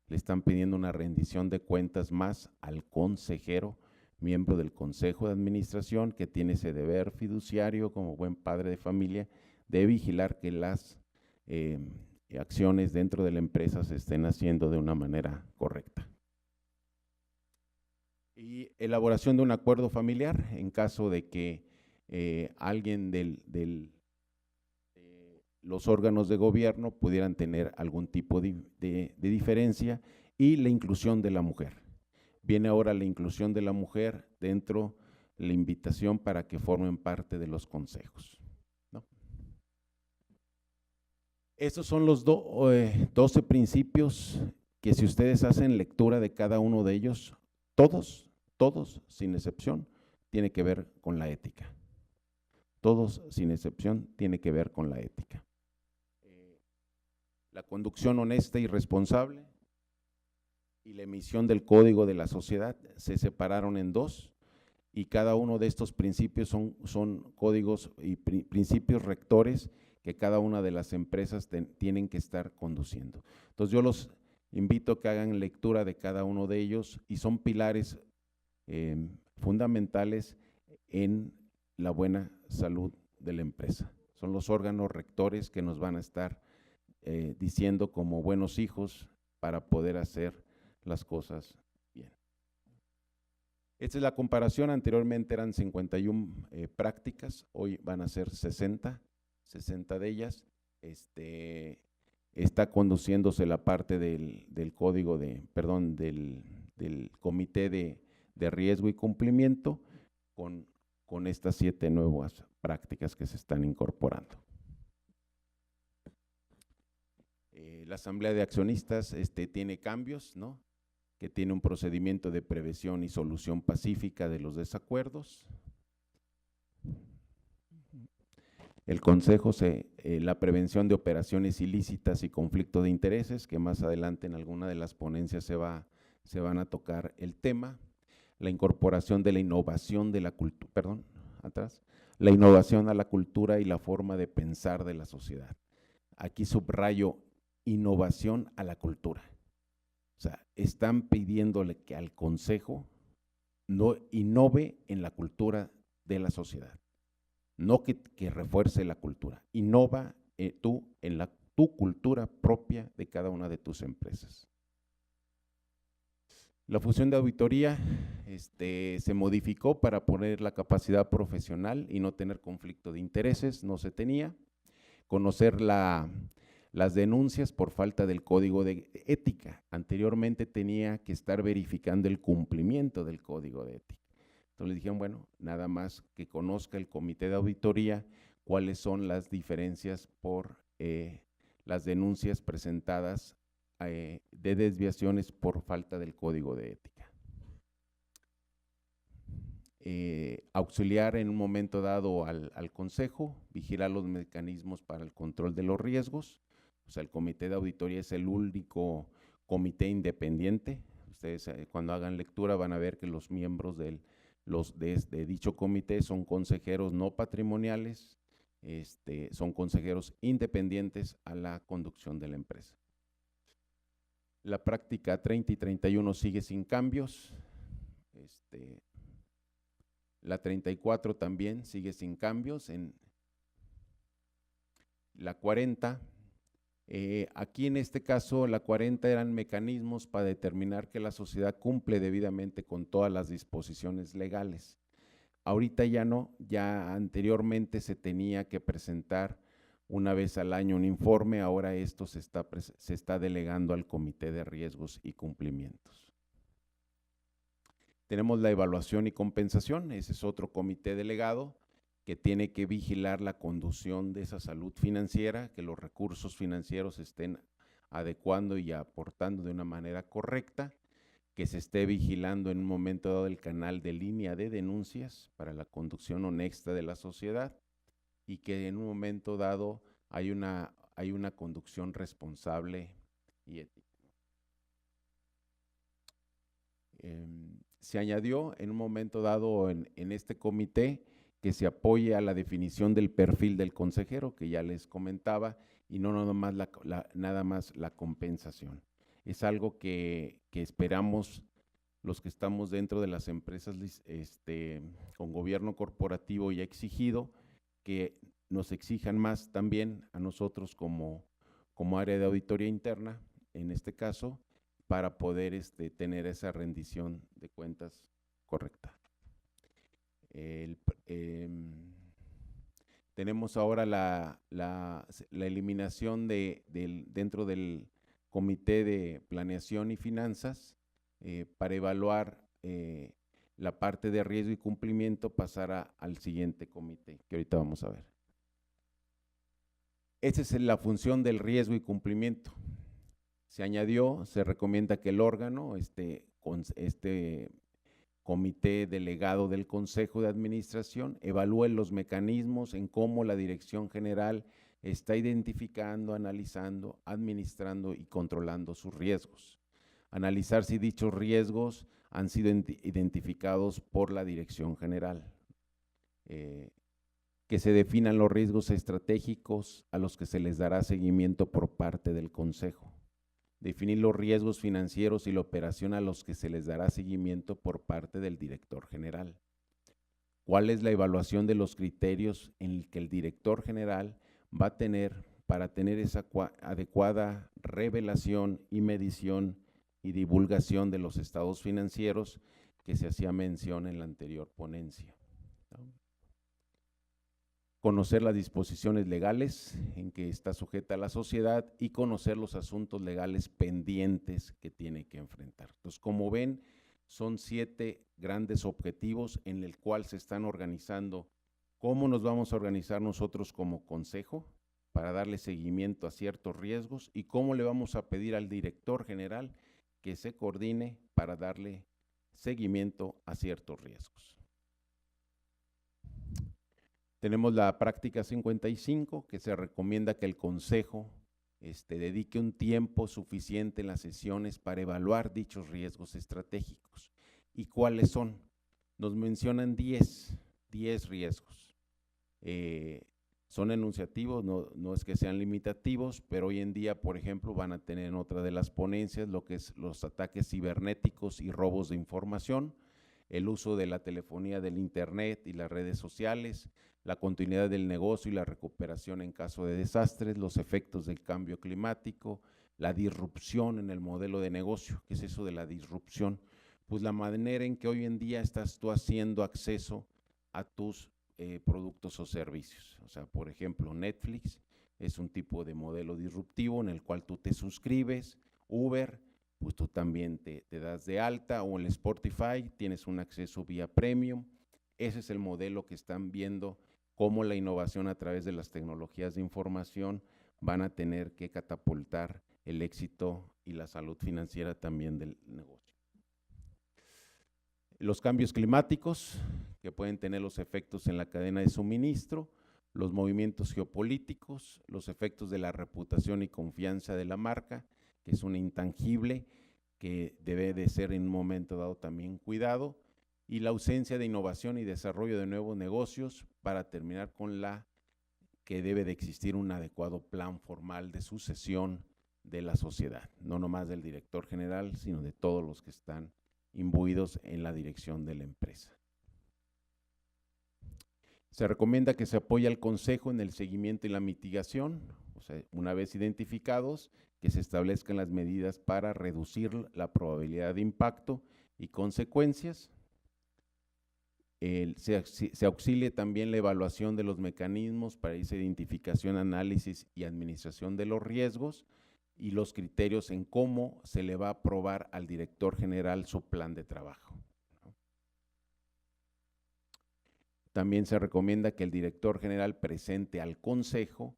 Le están pidiendo una rendición de cuentas más al consejero, miembro del Consejo de Administración, que tiene ese deber fiduciario como buen padre de familia de vigilar que las acciones dentro de la empresa se estén haciendo de una manera correcta. Y elaboración de un acuerdo familiar en caso de que alguien de los órganos de gobierno pudieran tener algún tipo de diferencia, y la inclusión de la mujer. Viene ahora la inclusión de la mujer dentro de la invitación para que formen parte de los consejos, ¿no? Estos son los 12 principios que, si ustedes hacen lectura de cada uno de ellos, todos, sin excepción, tiene que ver con la ética. Todos, sin excepción, tiene que ver con la ética. La conducción honesta y responsable y la emisión del código de la sociedad se separaron en dos, y cada uno de estos principios son códigos y principios rectores que cada una de las empresas tienen que estar conduciendo. Entonces yo los Invito a que hagan lectura de cada uno de ellos y son pilares fundamentales en la buena salud de la empresa. Son los órganos rectores que nos van a estar diciendo como buenos hijos para poder hacer las cosas bien. Esta es la comparación. Anteriormente eran 51 prácticas, hoy van a ser 60 de ellas. Está conduciéndose la parte del código del comité de riesgo y cumplimiento con estas 7 nuevas prácticas que se están incorporando. La asamblea de accionistas tiene cambios, ¿no? Que tiene un procedimiento de prevención y solución pacífica de los desacuerdos. El consejo, la prevención de operaciones ilícitas y conflicto de intereses, que más adelante en alguna de las ponencias se van a tocar el tema. La incorporación de la innovación de la cultura, la innovación a la cultura y la forma de pensar de la sociedad. Aquí subrayo innovación a la cultura. O sea, están pidiéndole que al consejo no innove en la cultura de la sociedad. No que refuerce la cultura, innova tú en tu cultura propia de cada una de tus empresas. La función de auditoría se modificó para poner la capacidad profesional y no tener conflicto de intereses, no se tenía. Conocer las denuncias por falta del código de ética. Anteriormente tenía que estar verificando el cumplimiento del código de ética. Entonces le dijeron, bueno, nada más que conozca el comité de auditoría cuáles son las diferencias por las denuncias presentadas de desviaciones por falta del código de ética. Auxiliar en un momento dado al consejo, vigilar los mecanismos para el control de los riesgos. O sea, el comité de auditoría es el único comité independiente. Ustedes cuando hagan lectura van a ver que los miembros de dicho comité son consejeros no patrimoniales, son consejeros independientes a la conducción de la empresa. La práctica 30 y 31 sigue sin cambios. La 34 también sigue sin cambios. En la 40, aquí en este caso la 40 eran mecanismos para determinar que la sociedad cumple debidamente con todas las disposiciones legales. Ahorita ya no, ya anteriormente se tenía que presentar una vez al año un informe, ahora esto se está delegando al Comité de Riesgos y Cumplimientos. Tenemos la evaluación y compensación, ese es otro comité delegado que tiene que vigilar la conducción de esa salud financiera, que los recursos financieros estén adecuando y aportando de una manera correcta, que se esté vigilando en un momento dado el canal de línea de denuncias para la conducción honesta de la sociedad y que en un momento dado hay una conducción responsable y ética. Se añadió en un momento dado en este comité que se apoye a la definición del perfil del consejero, que ya les comentaba, y no nada más la compensación. Es algo que esperamos los que estamos dentro de las empresas con gobierno corporativo y exigido, que nos exijan más también a nosotros como área de auditoría interna, en este caso, para poder tener esa rendición de cuentas correcta. Tenemos ahora la eliminación dentro del Comité de Planeación y Finanzas para evaluar la parte de riesgo y cumplimiento, pasará al siguiente comité, que ahorita vamos a ver. Esa es la función del riesgo y cumplimiento. Se añadió, se recomienda que el órgano, comité delegado del Consejo de Administración, evalúe los mecanismos en cómo la Dirección General está identificando, analizando, administrando y controlando sus riesgos. Analizar si dichos riesgos han sido identificados por la Dirección General. Que se definan los riesgos estratégicos a los que se les dará seguimiento por parte del Consejo. definir los riesgos financieros y la operación a los que se les dará seguimiento por parte del director general. ¿Cuál es la evaluación de los criterios en el que el director general va a tener para tener esa adecuada revelación y medición y divulgación de los estados financieros que se hacía mención en la anterior ponencia? Conocer las disposiciones legales en que está sujeta la sociedad y conocer los asuntos legales pendientes que tiene que enfrentar. Entonces, como ven, son 7 grandes objetivos en el cual se están organizando. ¿Cómo nos vamos a organizar nosotros como consejo para darle seguimiento a ciertos riesgos y cómo le vamos a pedir al director general que se coordine para darle seguimiento a ciertos riesgos? Tenemos la práctica 55, que se recomienda que el consejo dedique un tiempo suficiente en las sesiones para evaluar dichos riesgos estratégicos. ¿Y cuáles son? Nos mencionan 10 riesgos. Son enunciativos, no es que sean limitativos, pero hoy en día, por ejemplo, van a tener en otra de las ponencias lo que es los ataques cibernéticos y robos de información, el uso de la telefonía del internet y las redes sociales, la continuidad del negocio y la recuperación en caso de desastres, los efectos del cambio climático, la disrupción en el modelo de negocio. ¿Qué es eso de la disrupción? Pues la manera en que hoy en día estás tú haciendo acceso a tus productos o servicios. O sea, por ejemplo, Netflix es un tipo de modelo disruptivo en el cual tú te suscribes, Uber, pues tú también te das de alta, o en Spotify tienes un acceso vía premium. Ese es el modelo que están viendo, cómo la innovación a través de las tecnologías de información van a tener que catapultar el éxito y la salud financiera también del negocio. Los cambios climáticos, que pueden tener los efectos en la cadena de suministro, los movimientos geopolíticos, los efectos de la reputación y confianza de la marca, que es un intangible que debe de ser en un momento dado también cuidado, y la ausencia de innovación y desarrollo de nuevos negocios, para terminar con la que debe de existir un adecuado plan formal de sucesión de la sociedad, no nomás del director general, sino de todos los que están imbuidos en la dirección de la empresa. Se recomienda que se apoye al consejo en el seguimiento y la mitigación, o sea, una vez identificados, que se establezcan las medidas para reducir la probabilidad de impacto y consecuencias. Se auxilie también la evaluación de los mecanismos para esa identificación, análisis y administración de los riesgos y los criterios en cómo se le va a aprobar al director general su plan de trabajo. También se recomienda que el director general presente al consejo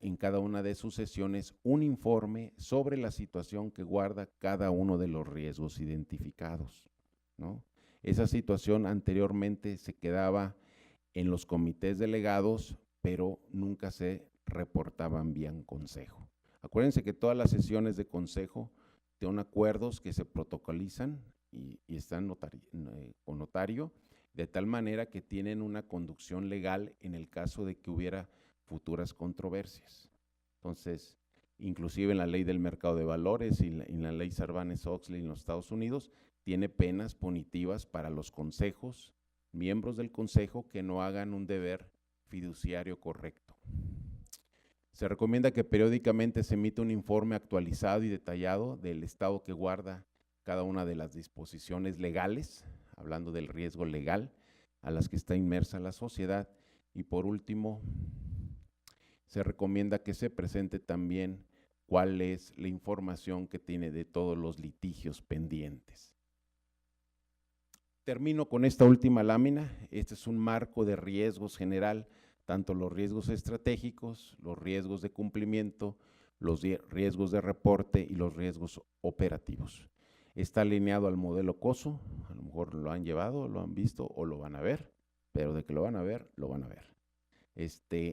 en cada una de sus sesiones un informe sobre la situación que guarda cada uno de los riesgos identificados, ¿no? Esa situación anteriormente se quedaba en los comités delegados, pero nunca se reportaban vía consejo. Acuérdense que todas las sesiones de consejo tienen acuerdos que se protocolizan y están con notario, de tal manera que tienen una conducción legal en el caso de que hubiera futuras controversias. Entonces, inclusive en la ley del mercado de valores y en la ley Sarbanes-Oxley en los Estados Unidos, tiene penas punitivas para los consejos, miembros del consejo que no hagan un deber fiduciario correcto. Se recomienda que periódicamente se emita un informe actualizado y detallado del estado que guarda cada una de las disposiciones legales, hablando del riesgo legal a las que está inmersa la sociedad. Y por último, se recomienda que se presente también cuál es la información que tiene de todos los litigios pendientes. Termino con esta última lámina. Este es un marco de riesgos general, tanto los riesgos estratégicos, los riesgos de cumplimiento, los riesgos de reporte y los riesgos operativos. Está alineado al modelo COSO, a lo mejor lo han llevado, lo han visto o lo van a ver, pero de que lo van a ver, lo van a ver.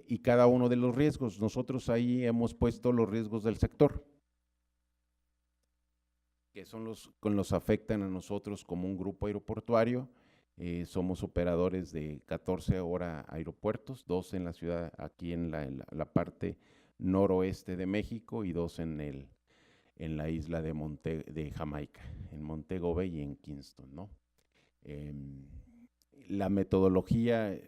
Y cada uno de los riesgos, nosotros ahí hemos puesto los riesgos del sector, que son los que nos afectan a nosotros como un grupo aeroportuario. Somos operadores de 14 ahora aeropuertos, 2 en la ciudad, aquí en la parte noroeste de México y 2 en en la isla de Jamaica, en Montego Bay y en Kingston, ¿no? La metodología,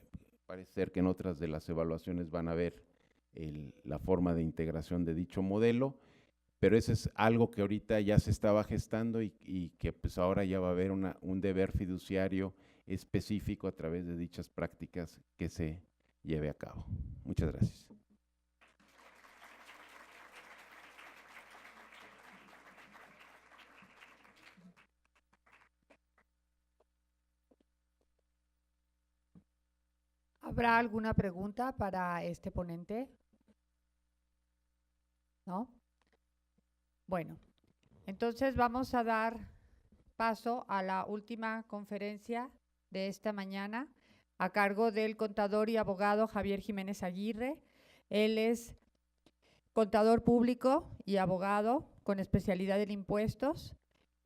parece ser que en otras de las evaluaciones van a ver la forma de integración de dicho modelo, pero eso es algo que ahorita ya se estaba gestando y que pues ahora ya va a haber un deber fiduciario específico a través de dichas prácticas que se lleve a cabo. Muchas gracias. ¿Habrá alguna pregunta para este ponente? ¿No? Bueno, entonces vamos a dar paso a la última conferencia de esta mañana a cargo del contador y abogado Javier Jiménez Aguirre. Él es contador público y abogado con especialidad en impuestos.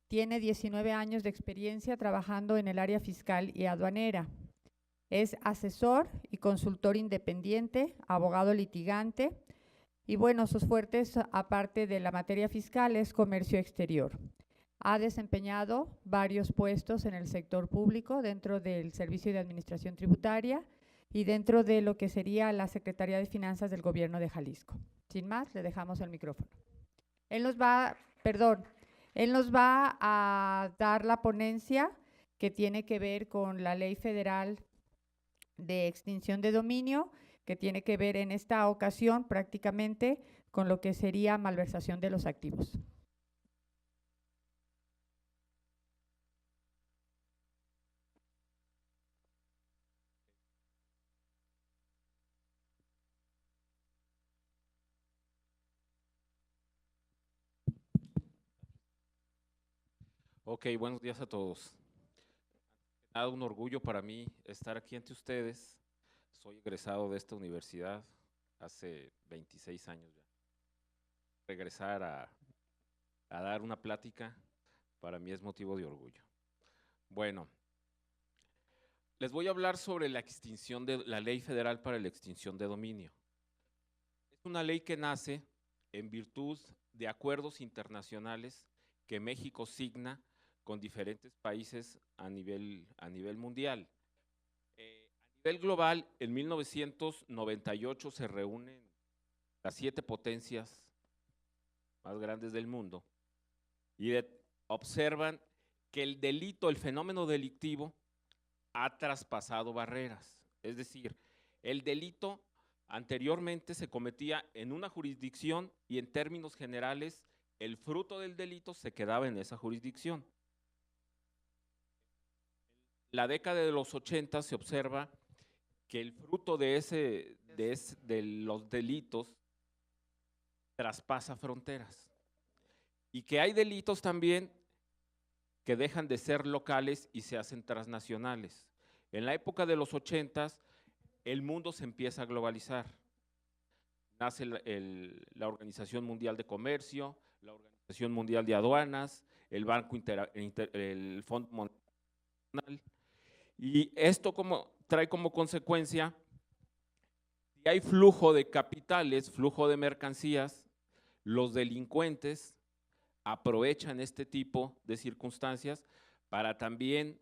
Tiene 19 años de experiencia trabajando en el área fiscal y aduanera. Es asesor y consultor independiente, abogado litigante. Y bueno, sus fuertes, aparte de la materia fiscal, es comercio exterior. Ha desempeñado varios puestos en el sector público dentro del Servicio de Administración Tributaria y dentro de lo que sería la Secretaría de Finanzas del Gobierno de Jalisco. Sin más, le dejamos el micrófono. Él nos va a dar la ponencia que tiene que ver con la Ley Federal de Extinción de Dominio, que tiene que ver en esta ocasión prácticamente con lo que sería malversación de los activos. Ok, buenos días a todos. Nada, un orgullo para mí estar aquí ante ustedes. Soy egresado de esta universidad hace 26 años ya. Regresar a dar una plática para mí es motivo de orgullo. Bueno, les voy a hablar sobre la extinción de la Ley Federal para la Extinción de Dominio. Es una ley que nace en virtud de acuerdos internacionales que México signa con diferentes países a nivel mundial. A nivel global, en 1998 se reúnen las 7 potencias más grandes del mundo y observan que el delito, el fenómeno delictivo, ha traspasado barreras. Es decir, el delito anteriormente se cometía en una jurisdicción y en términos generales el fruto del delito se quedaba en esa jurisdicción. La década de los 80 se observa que el fruto de los delitos traspasa fronteras y que hay delitos también que dejan de ser locales y se hacen transnacionales. En la época de los 80 el mundo se empieza a globalizar. Nace la Organización Mundial de Comercio, la Organización Mundial de Aduanas, el el Fondo Monetario. Y esto trae como consecuencia, si hay flujo de capitales, flujo de mercancías, los delincuentes aprovechan este tipo de circunstancias para también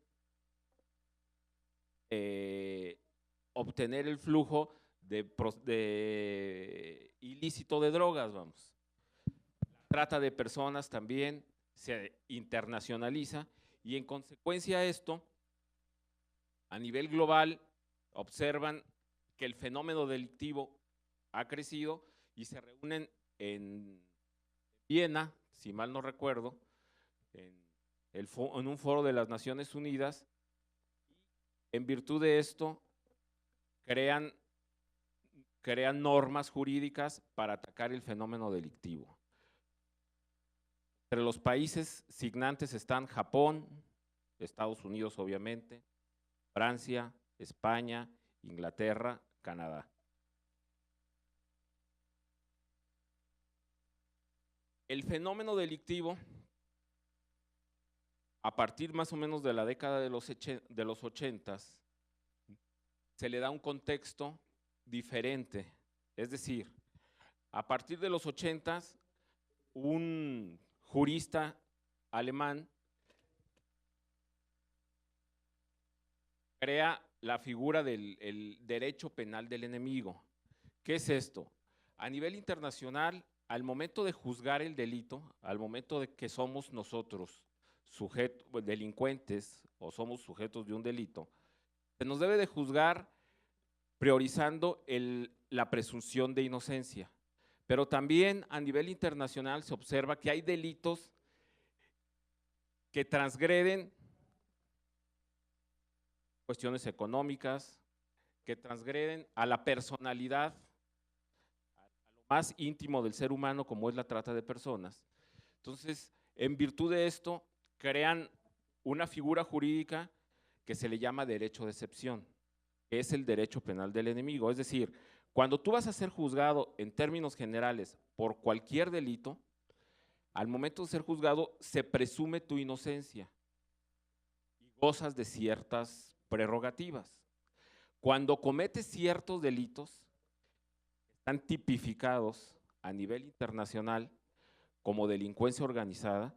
obtener el flujo de ilícito de drogas, vamos. La trata de personas también se internacionaliza y en consecuencia de esto, a nivel global, observan que el fenómeno delictivo ha crecido y se reúnen en Viena, si mal no recuerdo, en un foro de las Naciones Unidas. En virtud de esto, crean normas jurídicas para atacar el fenómeno delictivo. Entre los países signantes están Japón, Estados Unidos obviamente, Francia, España, Inglaterra, Canadá. El fenómeno delictivo, a partir más o menos de la década de los 80, se le da un contexto diferente. Es decir, a partir de los 80, un jurista alemán, crea la figura del el derecho penal del enemigo. ¿Qué es esto? A nivel internacional, al momento de juzgar el delito, al momento de que somos nosotros delincuentes o somos sujetos de un delito, se nos debe de juzgar priorizando la presunción de inocencia. Pero también a nivel internacional se observa que hay delitos que transgreden cuestiones económicas, que transgreden a la personalidad, a lo más íntimo del ser humano, como es la trata de personas. Entonces, en virtud de esto, crean una figura jurídica que se le llama derecho de excepción, que es el derecho penal del enemigo. Es decir, cuando tú vas a ser juzgado en términos generales por cualquier delito, al momento de ser juzgado se presume tu inocencia y gozas de ciertas prerrogativas. Cuando cometes ciertos delitos, están tipificados a nivel internacional como delincuencia organizada,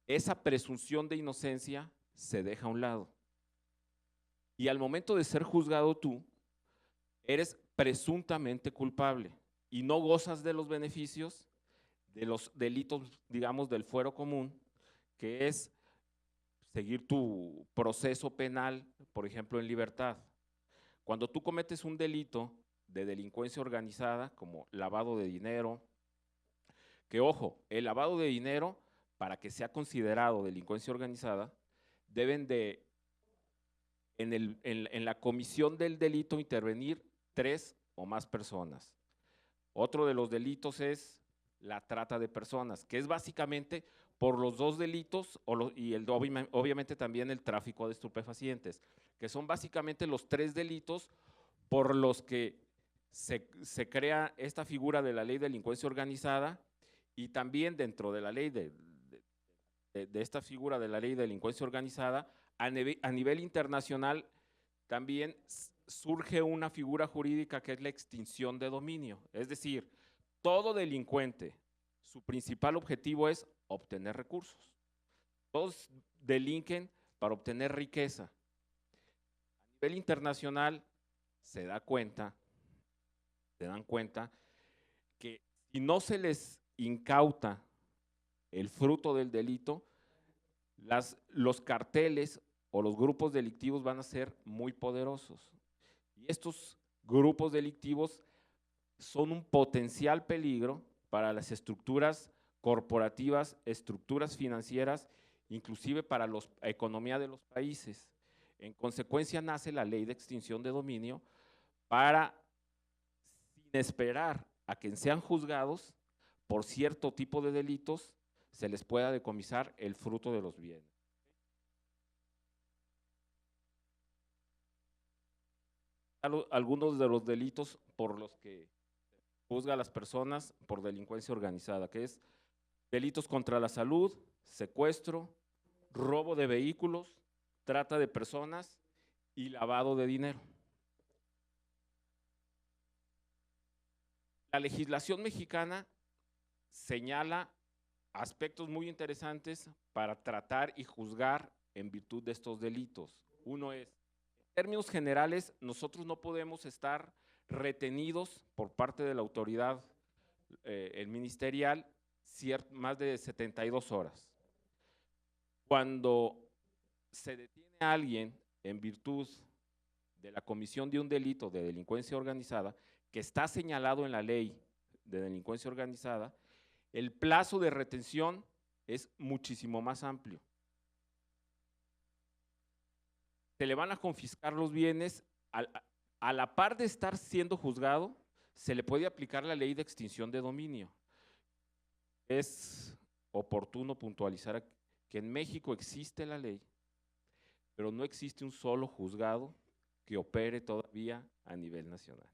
esa presunción de inocencia se deja a un lado. Y al momento de ser juzgado tú, eres presuntamente culpable y no gozas de los beneficios de los delitos, digamos, del fuero común, que es seguir tu proceso penal, por ejemplo, en libertad. Cuando tú cometes un delito de delincuencia organizada, como lavado de dinero, que ojo, el lavado de dinero, para que sea considerado delincuencia organizada, deben de, en la comisión del delito, intervenir 3 o más personas. Otro de los delitos es la trata de personas, que es básicamente por los 2 delitos y obviamente también el tráfico de estupefacientes, que son básicamente los 3 delitos por los que se crea esta figura de la ley de delincuencia organizada, y también dentro de la ley de esta figura de la ley de delincuencia organizada, a nivel internacional también surge una figura jurídica que es la extinción de dominio. Es decir, todo delincuente, su principal objetivo es obtener recursos. Todos delinquen para obtener riqueza. A nivel internacional se dan cuenta que si no se les incauta el fruto del delito, los carteles o los grupos delictivos van a ser muy poderosos. Y estos grupos delictivos son un potencial peligro para las estructuras corporativas, estructuras financieras, inclusive para la economía de los países. En consecuencia nace la ley de extinción de dominio para, sin esperar a que sean juzgados por cierto tipo de delitos, se les pueda decomisar el fruto de los bienes. Algunos de los delitos por los que juzga a las personas por delincuencia organizada, que es delitos contra la salud, secuestro, robo de vehículos, trata de personas y lavado de dinero. La legislación mexicana señala aspectos muy interesantes para tratar y juzgar en virtud de estos delitos. Uno es, en términos generales, nosotros no podemos estar retenidos por parte de la autoridad el ministerial más de 72 horas. Cuando se detiene a alguien en virtud de la comisión de un delito de delincuencia organizada, que está señalado en la ley de delincuencia organizada, el plazo de retención es muchísimo más amplio. Se le van a confiscar los bienes, a la par de estar siendo juzgado, se le puede aplicar la ley de extinción de dominio. Es oportuno puntualizar que en México existe la ley, pero no existe un solo juzgado que opere todavía a nivel nacional,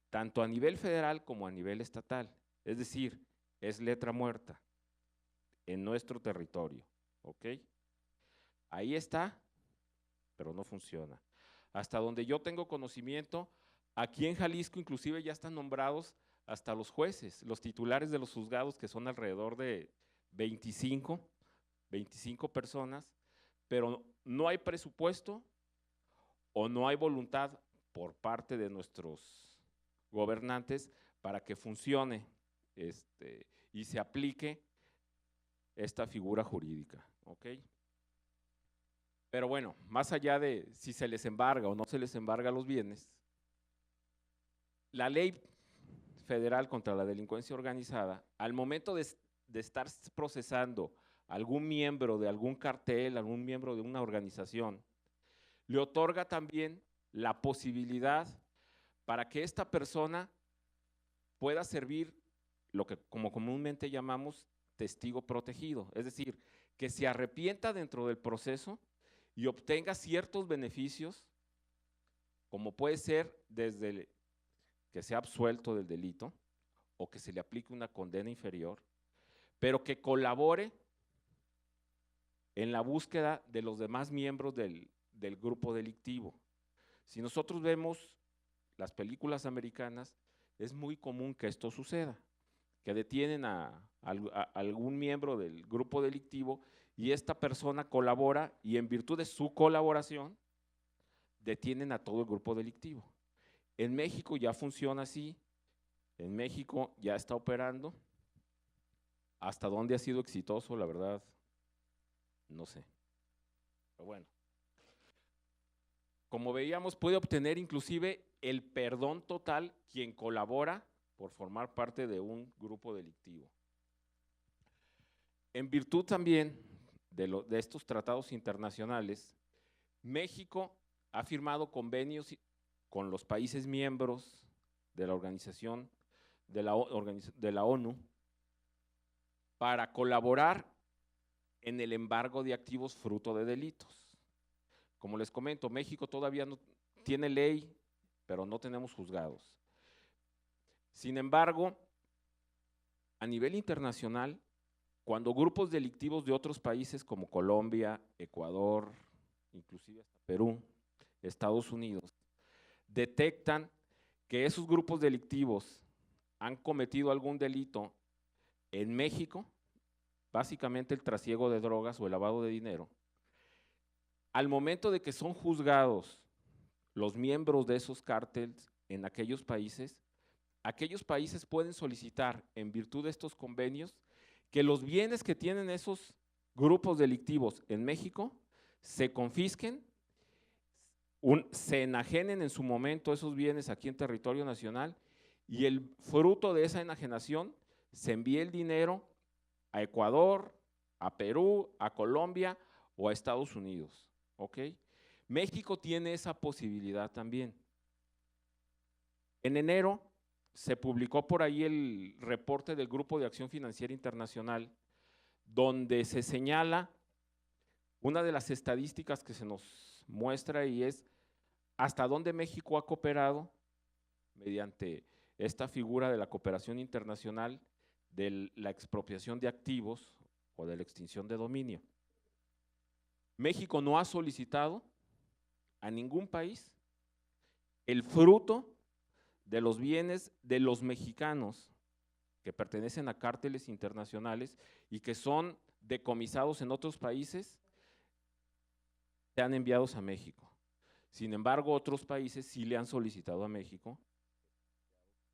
tanto a nivel federal como a nivel estatal. Es decir, es letra muerta en nuestro territorio, ¿ok? Ahí está, pero no funciona. Hasta donde yo tengo conocimiento, aquí en Jalisco inclusive ya están nombrados hasta los jueces, los titulares de los juzgados, que son alrededor de 25 personas, pero no hay presupuesto o no hay voluntad por parte de nuestros gobernantes para que funcione y se aplique esta figura jurídica, ¿ok? Pero bueno, más allá de si se les embarga o no se les embarga los bienes, la ley federal contra la delincuencia organizada, al momento de estar procesando algún miembro de algún cartel, algún miembro de una organización, le otorga también la posibilidad para que esta persona pueda servir lo que como comúnmente llamamos testigo protegido, es decir, que se arrepienta dentro del proceso y obtenga ciertos beneficios, como puede ser desde que sea absuelto del delito o que se le aplique una condena inferior, pero que colabore en la búsqueda de los demás miembros del grupo delictivo. Si nosotros vemos las películas americanas, es muy común que esto suceda, que detienen a algún miembro del grupo delictivo y esta persona colabora y en virtud de su colaboración detienen a todo el grupo delictivo. En México ya funciona así, en México ya está operando. ¿Hasta dónde ha sido exitoso? La verdad, no sé. Pero bueno, como veíamos, puede obtener inclusive el perdón total quien colabora por formar parte de un grupo delictivo. En virtud también de estos tratados internacionales, México ha firmado convenios con los países miembros de la organización de la ONU para colaborar en el embargo de activos fruto de delitos. Como les comento, México todavía no tiene ley, pero no tenemos juzgados. Sin embargo, a nivel internacional, cuando grupos delictivos de otros países como Colombia, Ecuador, inclusive hasta Perú, Estados Unidos, detectan que esos grupos delictivos han cometido algún delito en México, básicamente el trasiego de drogas o el lavado de dinero, al momento de que son juzgados los miembros de esos cárteles en aquellos países pueden solicitar, en virtud de estos convenios, que los bienes que tienen esos grupos delictivos en México se confisquen, se enajenen en su momento esos bienes aquí en territorio nacional y el fruto de esa enajenación se envíe el dinero a Ecuador, a Perú, a Colombia o a Estados Unidos, ¿ok? México tiene esa posibilidad también. En enero se publicó por ahí el reporte del Grupo de Acción Financiera Internacional, donde se señala una de las estadísticas que se nos muestra y es hasta dónde México ha cooperado mediante esta figura de la cooperación internacional de la expropiación de activos o de la extinción de dominio. México no ha solicitado a ningún país el fruto de los bienes de los mexicanos que pertenecen a cárteles internacionales y que son decomisados en otros países, sean enviados a México. Sin embargo, otros países sí le han solicitado a México,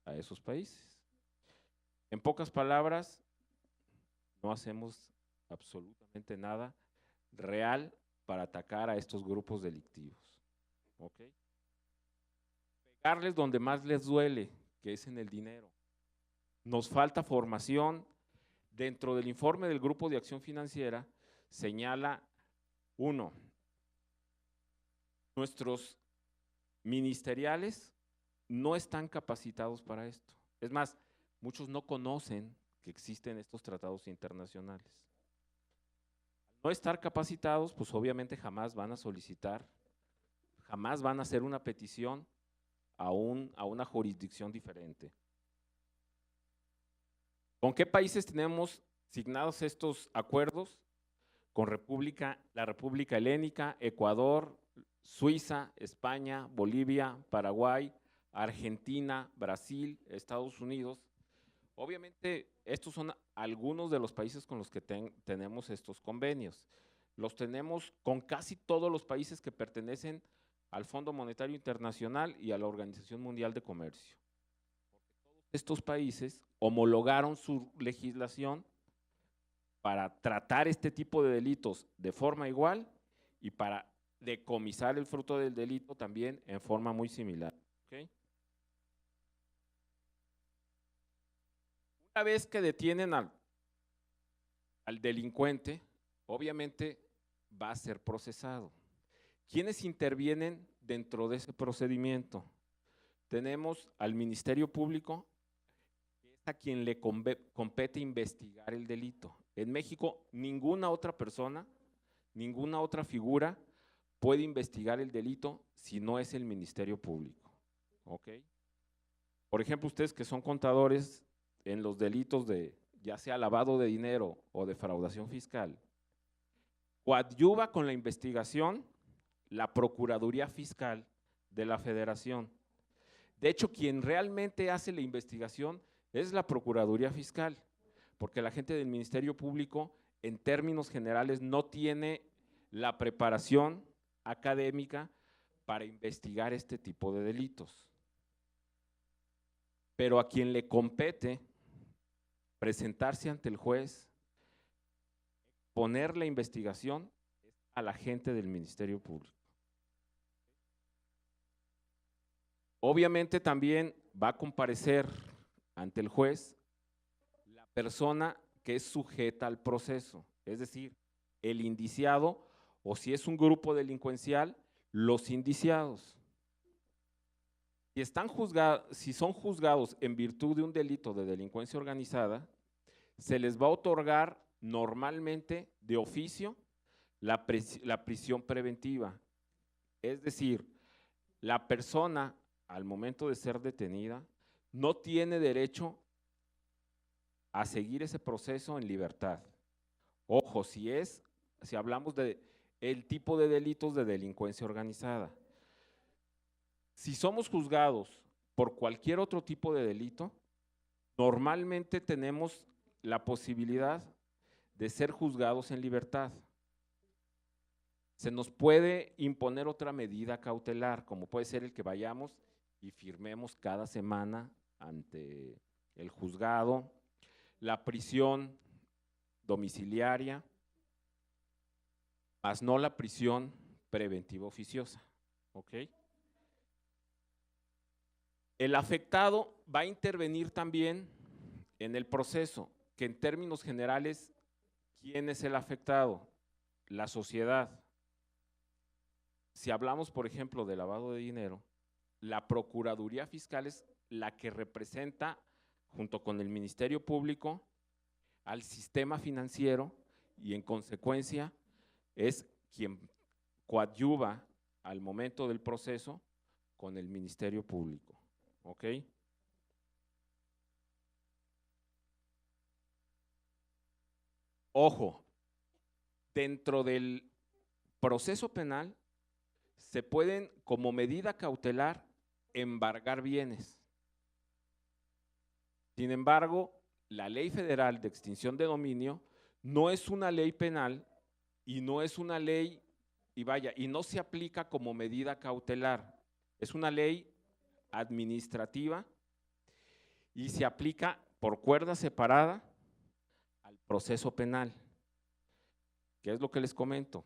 a esos países. En pocas palabras, no hacemos absolutamente nada real para atacar a estos grupos delictivos. ¿Ok? Pegarles donde más les duele, que es en el dinero. Nos falta formación. Dentro del informe del Grupo de Acción Financiera señala, uno, nuestros ministeriales no están capacitados para esto. Es más, muchos no conocen que existen estos tratados internacionales. Al no estar capacitados, pues obviamente jamás van a solicitar, jamás van a hacer una petición a una jurisdicción diferente. ¿Con qué países tenemos signados estos acuerdos? Con la República Helénica, Ecuador, Suiza, España, Bolivia, Paraguay, Argentina, Brasil, Estados Unidos. Obviamente estos son algunos de los países con los que tenemos estos convenios. Los tenemos con casi todos los países que pertenecen al Fondo Monetario Internacional y a la Organización Mundial de Comercio. Estos países homologaron su legislación para tratar este tipo de delitos de forma igual y para decomisar el fruto del delito también en forma muy similar. ¿Okay? Una vez que detienen al delincuente, obviamente va a ser procesado. ¿Quiénes intervienen dentro de ese procedimiento? Tenemos al Ministerio Público, que es a quien le compete investigar el delito. En México, ninguna otra persona, ninguna otra figura puede investigar el delito si no es el Ministerio Público. ¿Ok? Por ejemplo, ustedes que son contadores en los delitos de ya sea lavado de dinero o defraudación fiscal, coadyuva con la investigación la Procuraduría Fiscal de la Federación. De hecho, quien realmente hace la investigación es la Procuraduría Fiscal, porque la gente del Ministerio Público, en términos generales, no tiene la preparación académica para investigar este tipo de delitos. Pero a quien le compete presentarse ante el juez, poner la investigación, es a la gente del Ministerio Público. Obviamente también va a comparecer ante el juez la persona que es sujeta al proceso, es decir, el indiciado o si es un grupo delincuencial, los indiciados. Si son juzgados en virtud de un delito de delincuencia organizada, se les va a otorgar normalmente de oficio la prisión preventiva. Es decir, la persona al momento de ser detenida no tiene derecho a seguir ese proceso en libertad. Ojo, si hablamos de el tipo de delitos de delincuencia organizada. Si somos juzgados por cualquier otro tipo de delito, normalmente tenemos la posibilidad de ser juzgados en libertad. Se nos puede imponer otra medida cautelar, como puede ser el que vayamos y firmemos cada semana ante el juzgado, la prisión domiciliaria, más no la prisión preventiva oficiosa. ¿Ok? El afectado va a intervenir también en el proceso, que en términos generales, ¿quién es el afectado? La sociedad. Si hablamos, por ejemplo, de lavado de dinero, la Procuraduría Fiscal es la que representa, junto con el Ministerio Público, al sistema financiero y en consecuencia es quien coadyuva al momento del proceso con el Ministerio Público. ¿Ok? Ojo, dentro del proceso penal se pueden, como medida cautelar, embargar bienes. Sin embargo, la Ley Federal de Extinción de Dominio no es una ley penal y no es una ley, y no se aplica como medida cautelar. Es una ley administrativa y se aplica por cuerda separada al proceso penal. ¿Qué es lo que les comento?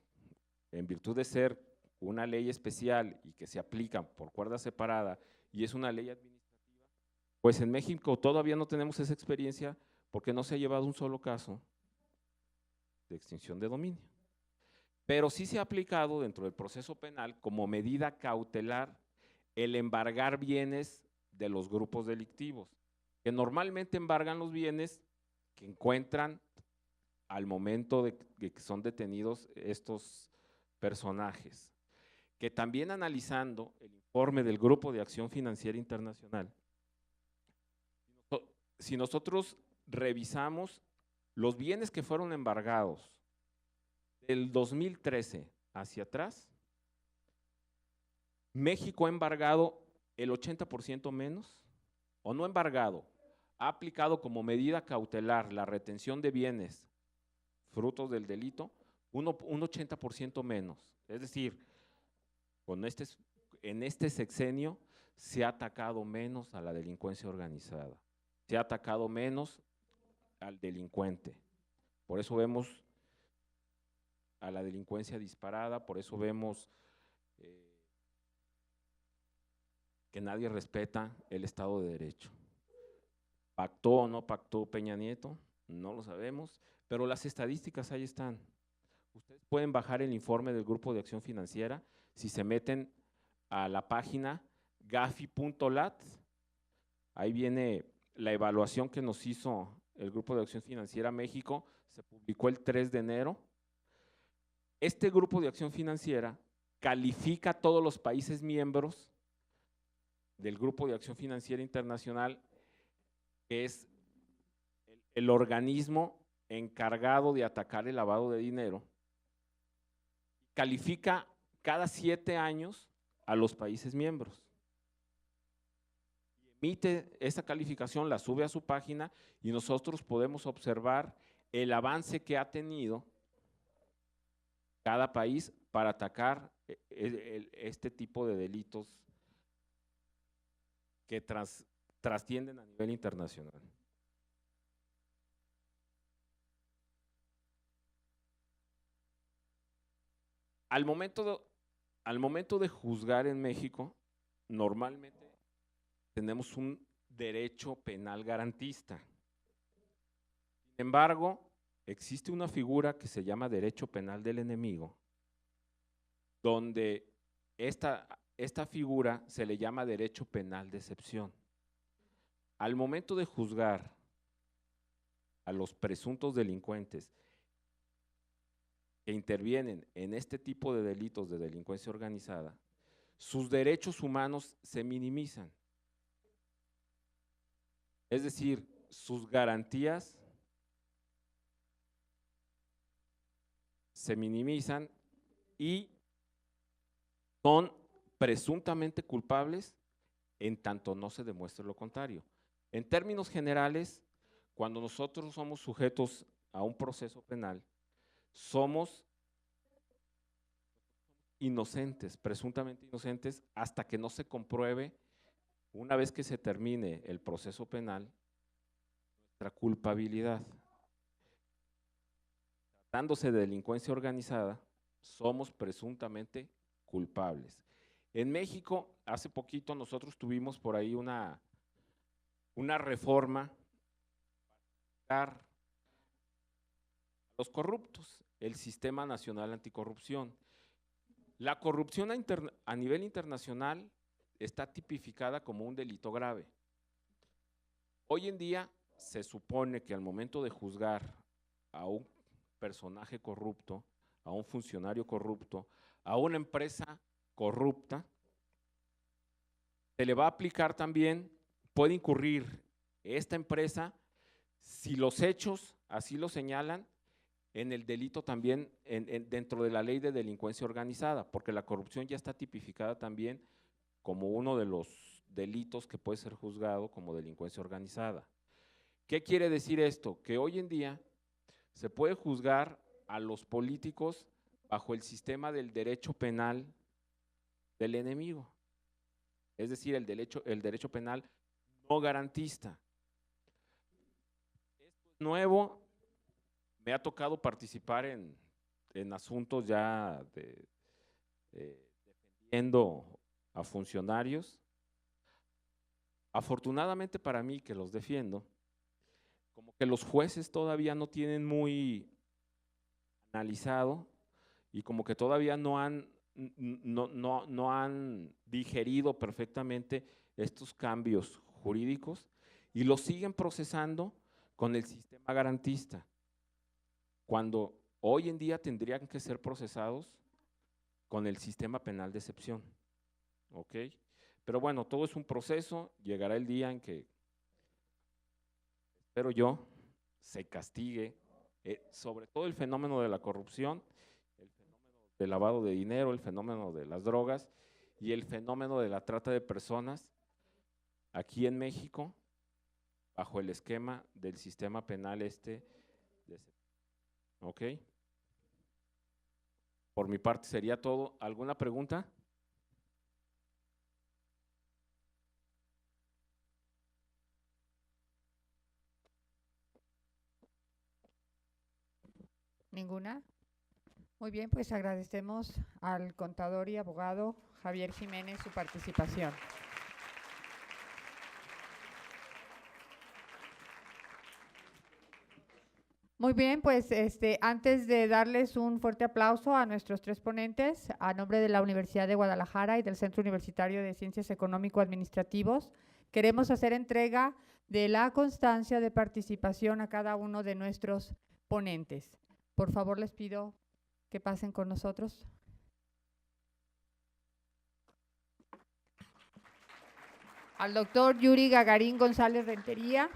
En virtud de ser una ley especial y que se aplica por cuerda separada y es una ley administrativa, pues en México todavía no tenemos esa experiencia porque no se ha llevado un solo caso de extinción de dominio. Pero sí se ha aplicado dentro del proceso penal como medida cautelar el embargar bienes de los grupos delictivos, que normalmente embargan los bienes que encuentran al momento de que son detenidos estos personajes, que también analizando el informe del Grupo de Acción Financiera Internacional, si nosotros revisamos los bienes que fueron embargados del 2013 hacia atrás, México ha embargado el 80% menos, o no embargado, ha aplicado como medida cautelar la retención de bienes frutos del delito, un 80% menos. Es decir, en este sexenio se ha atacado menos a la delincuencia organizada, se ha atacado menos al delincuente. Por eso vemos a la delincuencia disparada, por eso vemos que nadie respeta el Estado de Derecho. ¿Pactó o no pactó Peña Nieto? No lo sabemos, pero las estadísticas ahí están. Ustedes pueden bajar el informe del Grupo de Acción Financiera si se meten a la página gafi.lat. Ahí viene la evaluación que nos hizo el Grupo de Acción Financiera México, se publicó el 3 de enero. Este Grupo de Acción Financiera califica a todos los países miembros del Grupo de Acción Financiera Internacional, que es el organismo encargado de atacar el lavado de dinero. Califica cada 7 años a los países miembros. Emite esa calificación, la sube a su página y nosotros podemos observar el avance que ha tenido cada país para atacar este tipo de delitos que trascienden a nivel internacional. Al momento de juzgar en México, normalmente tenemos un derecho penal garantista. Sin embargo, existe una figura que se llama derecho penal del enemigo, donde esta figura se le llama derecho penal de excepción. Al momento de juzgar a los presuntos delincuentes que intervienen en este tipo de delitos de delincuencia organizada, sus derechos humanos se minimizan. Es decir, sus garantías se minimizan y son presuntamente culpables en tanto no se demuestre lo contrario. En términos generales, cuando nosotros somos sujetos a un proceso penal, somos inocentes, presuntamente inocentes, hasta que no se compruebe, una vez que se termine el proceso penal, nuestra culpabilidad. Tratándose de delincuencia organizada, somos presuntamente culpables. En México, hace poquito nosotros tuvimos por ahí una reforma para los corruptos, el Sistema Nacional Anticorrupción. La corrupción a nivel internacional está tipificada como un delito grave. Hoy en día se supone que al momento de juzgar a un personaje corrupto, a un funcionario corrupto, a una empresa corrupta, se le va a aplicar también, puede incurrir esta empresa, si los hechos así lo señalan, en el delito también dentro de la ley de delincuencia organizada, porque la corrupción ya está tipificada también como uno de los delitos que puede ser juzgado como delincuencia organizada. ¿Qué quiere decir esto? Que hoy en día se puede juzgar a los políticos bajo el sistema del derecho penal del enemigo, es decir, el derecho penal no garantista. Esto es nuevo, me ha tocado participar en asuntos ya defendiendo a funcionarios. Afortunadamente para mí, que los defiendo, como que los jueces todavía no tienen muy analizado y como que todavía no han digerido perfectamente estos cambios jurídicos y los siguen procesando con el sistema garantista, cuando hoy en día tendrían que ser procesados con el sistema penal de excepción. ¿Ok? Pero bueno, todo es un proceso, llegará el día en que, espero yo, se castigue sobre todo el fenómeno de la corrupción, el fenómeno del lavado de dinero, el fenómeno de las drogas y el fenómeno de la trata de personas aquí en México, bajo el esquema del sistema penal ¿ok? Por mi parte sería todo. ¿Alguna pregunta? ¿Ninguna? Muy bien, pues agradecemos al contador y abogado Javier Jiménez su participación. Muy bien, pues antes de darles un fuerte aplauso a nuestros tres ponentes, a nombre de la Universidad de Guadalajara y del Centro Universitario de Ciencias Económico-Administrativos, queremos hacer entrega de la constancia de participación a cada uno de nuestros ponentes. Por favor, les pido que pasen con nosotros. Al doctor Yuri Gagarin González Rentería.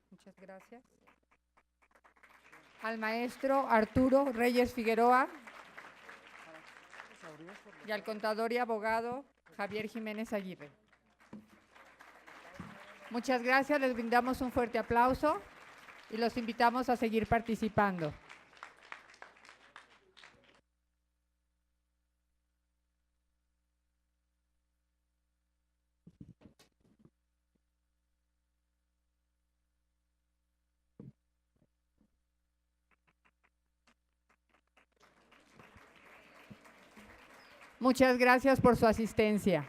Muchas gracias. Al maestro Arturo Reyes Figueroa. Y al contador y abogado Javier Jiménez Aguirre. Muchas gracias, les brindamos un fuerte aplauso y los invitamos a seguir participando. Muchas gracias por su asistencia.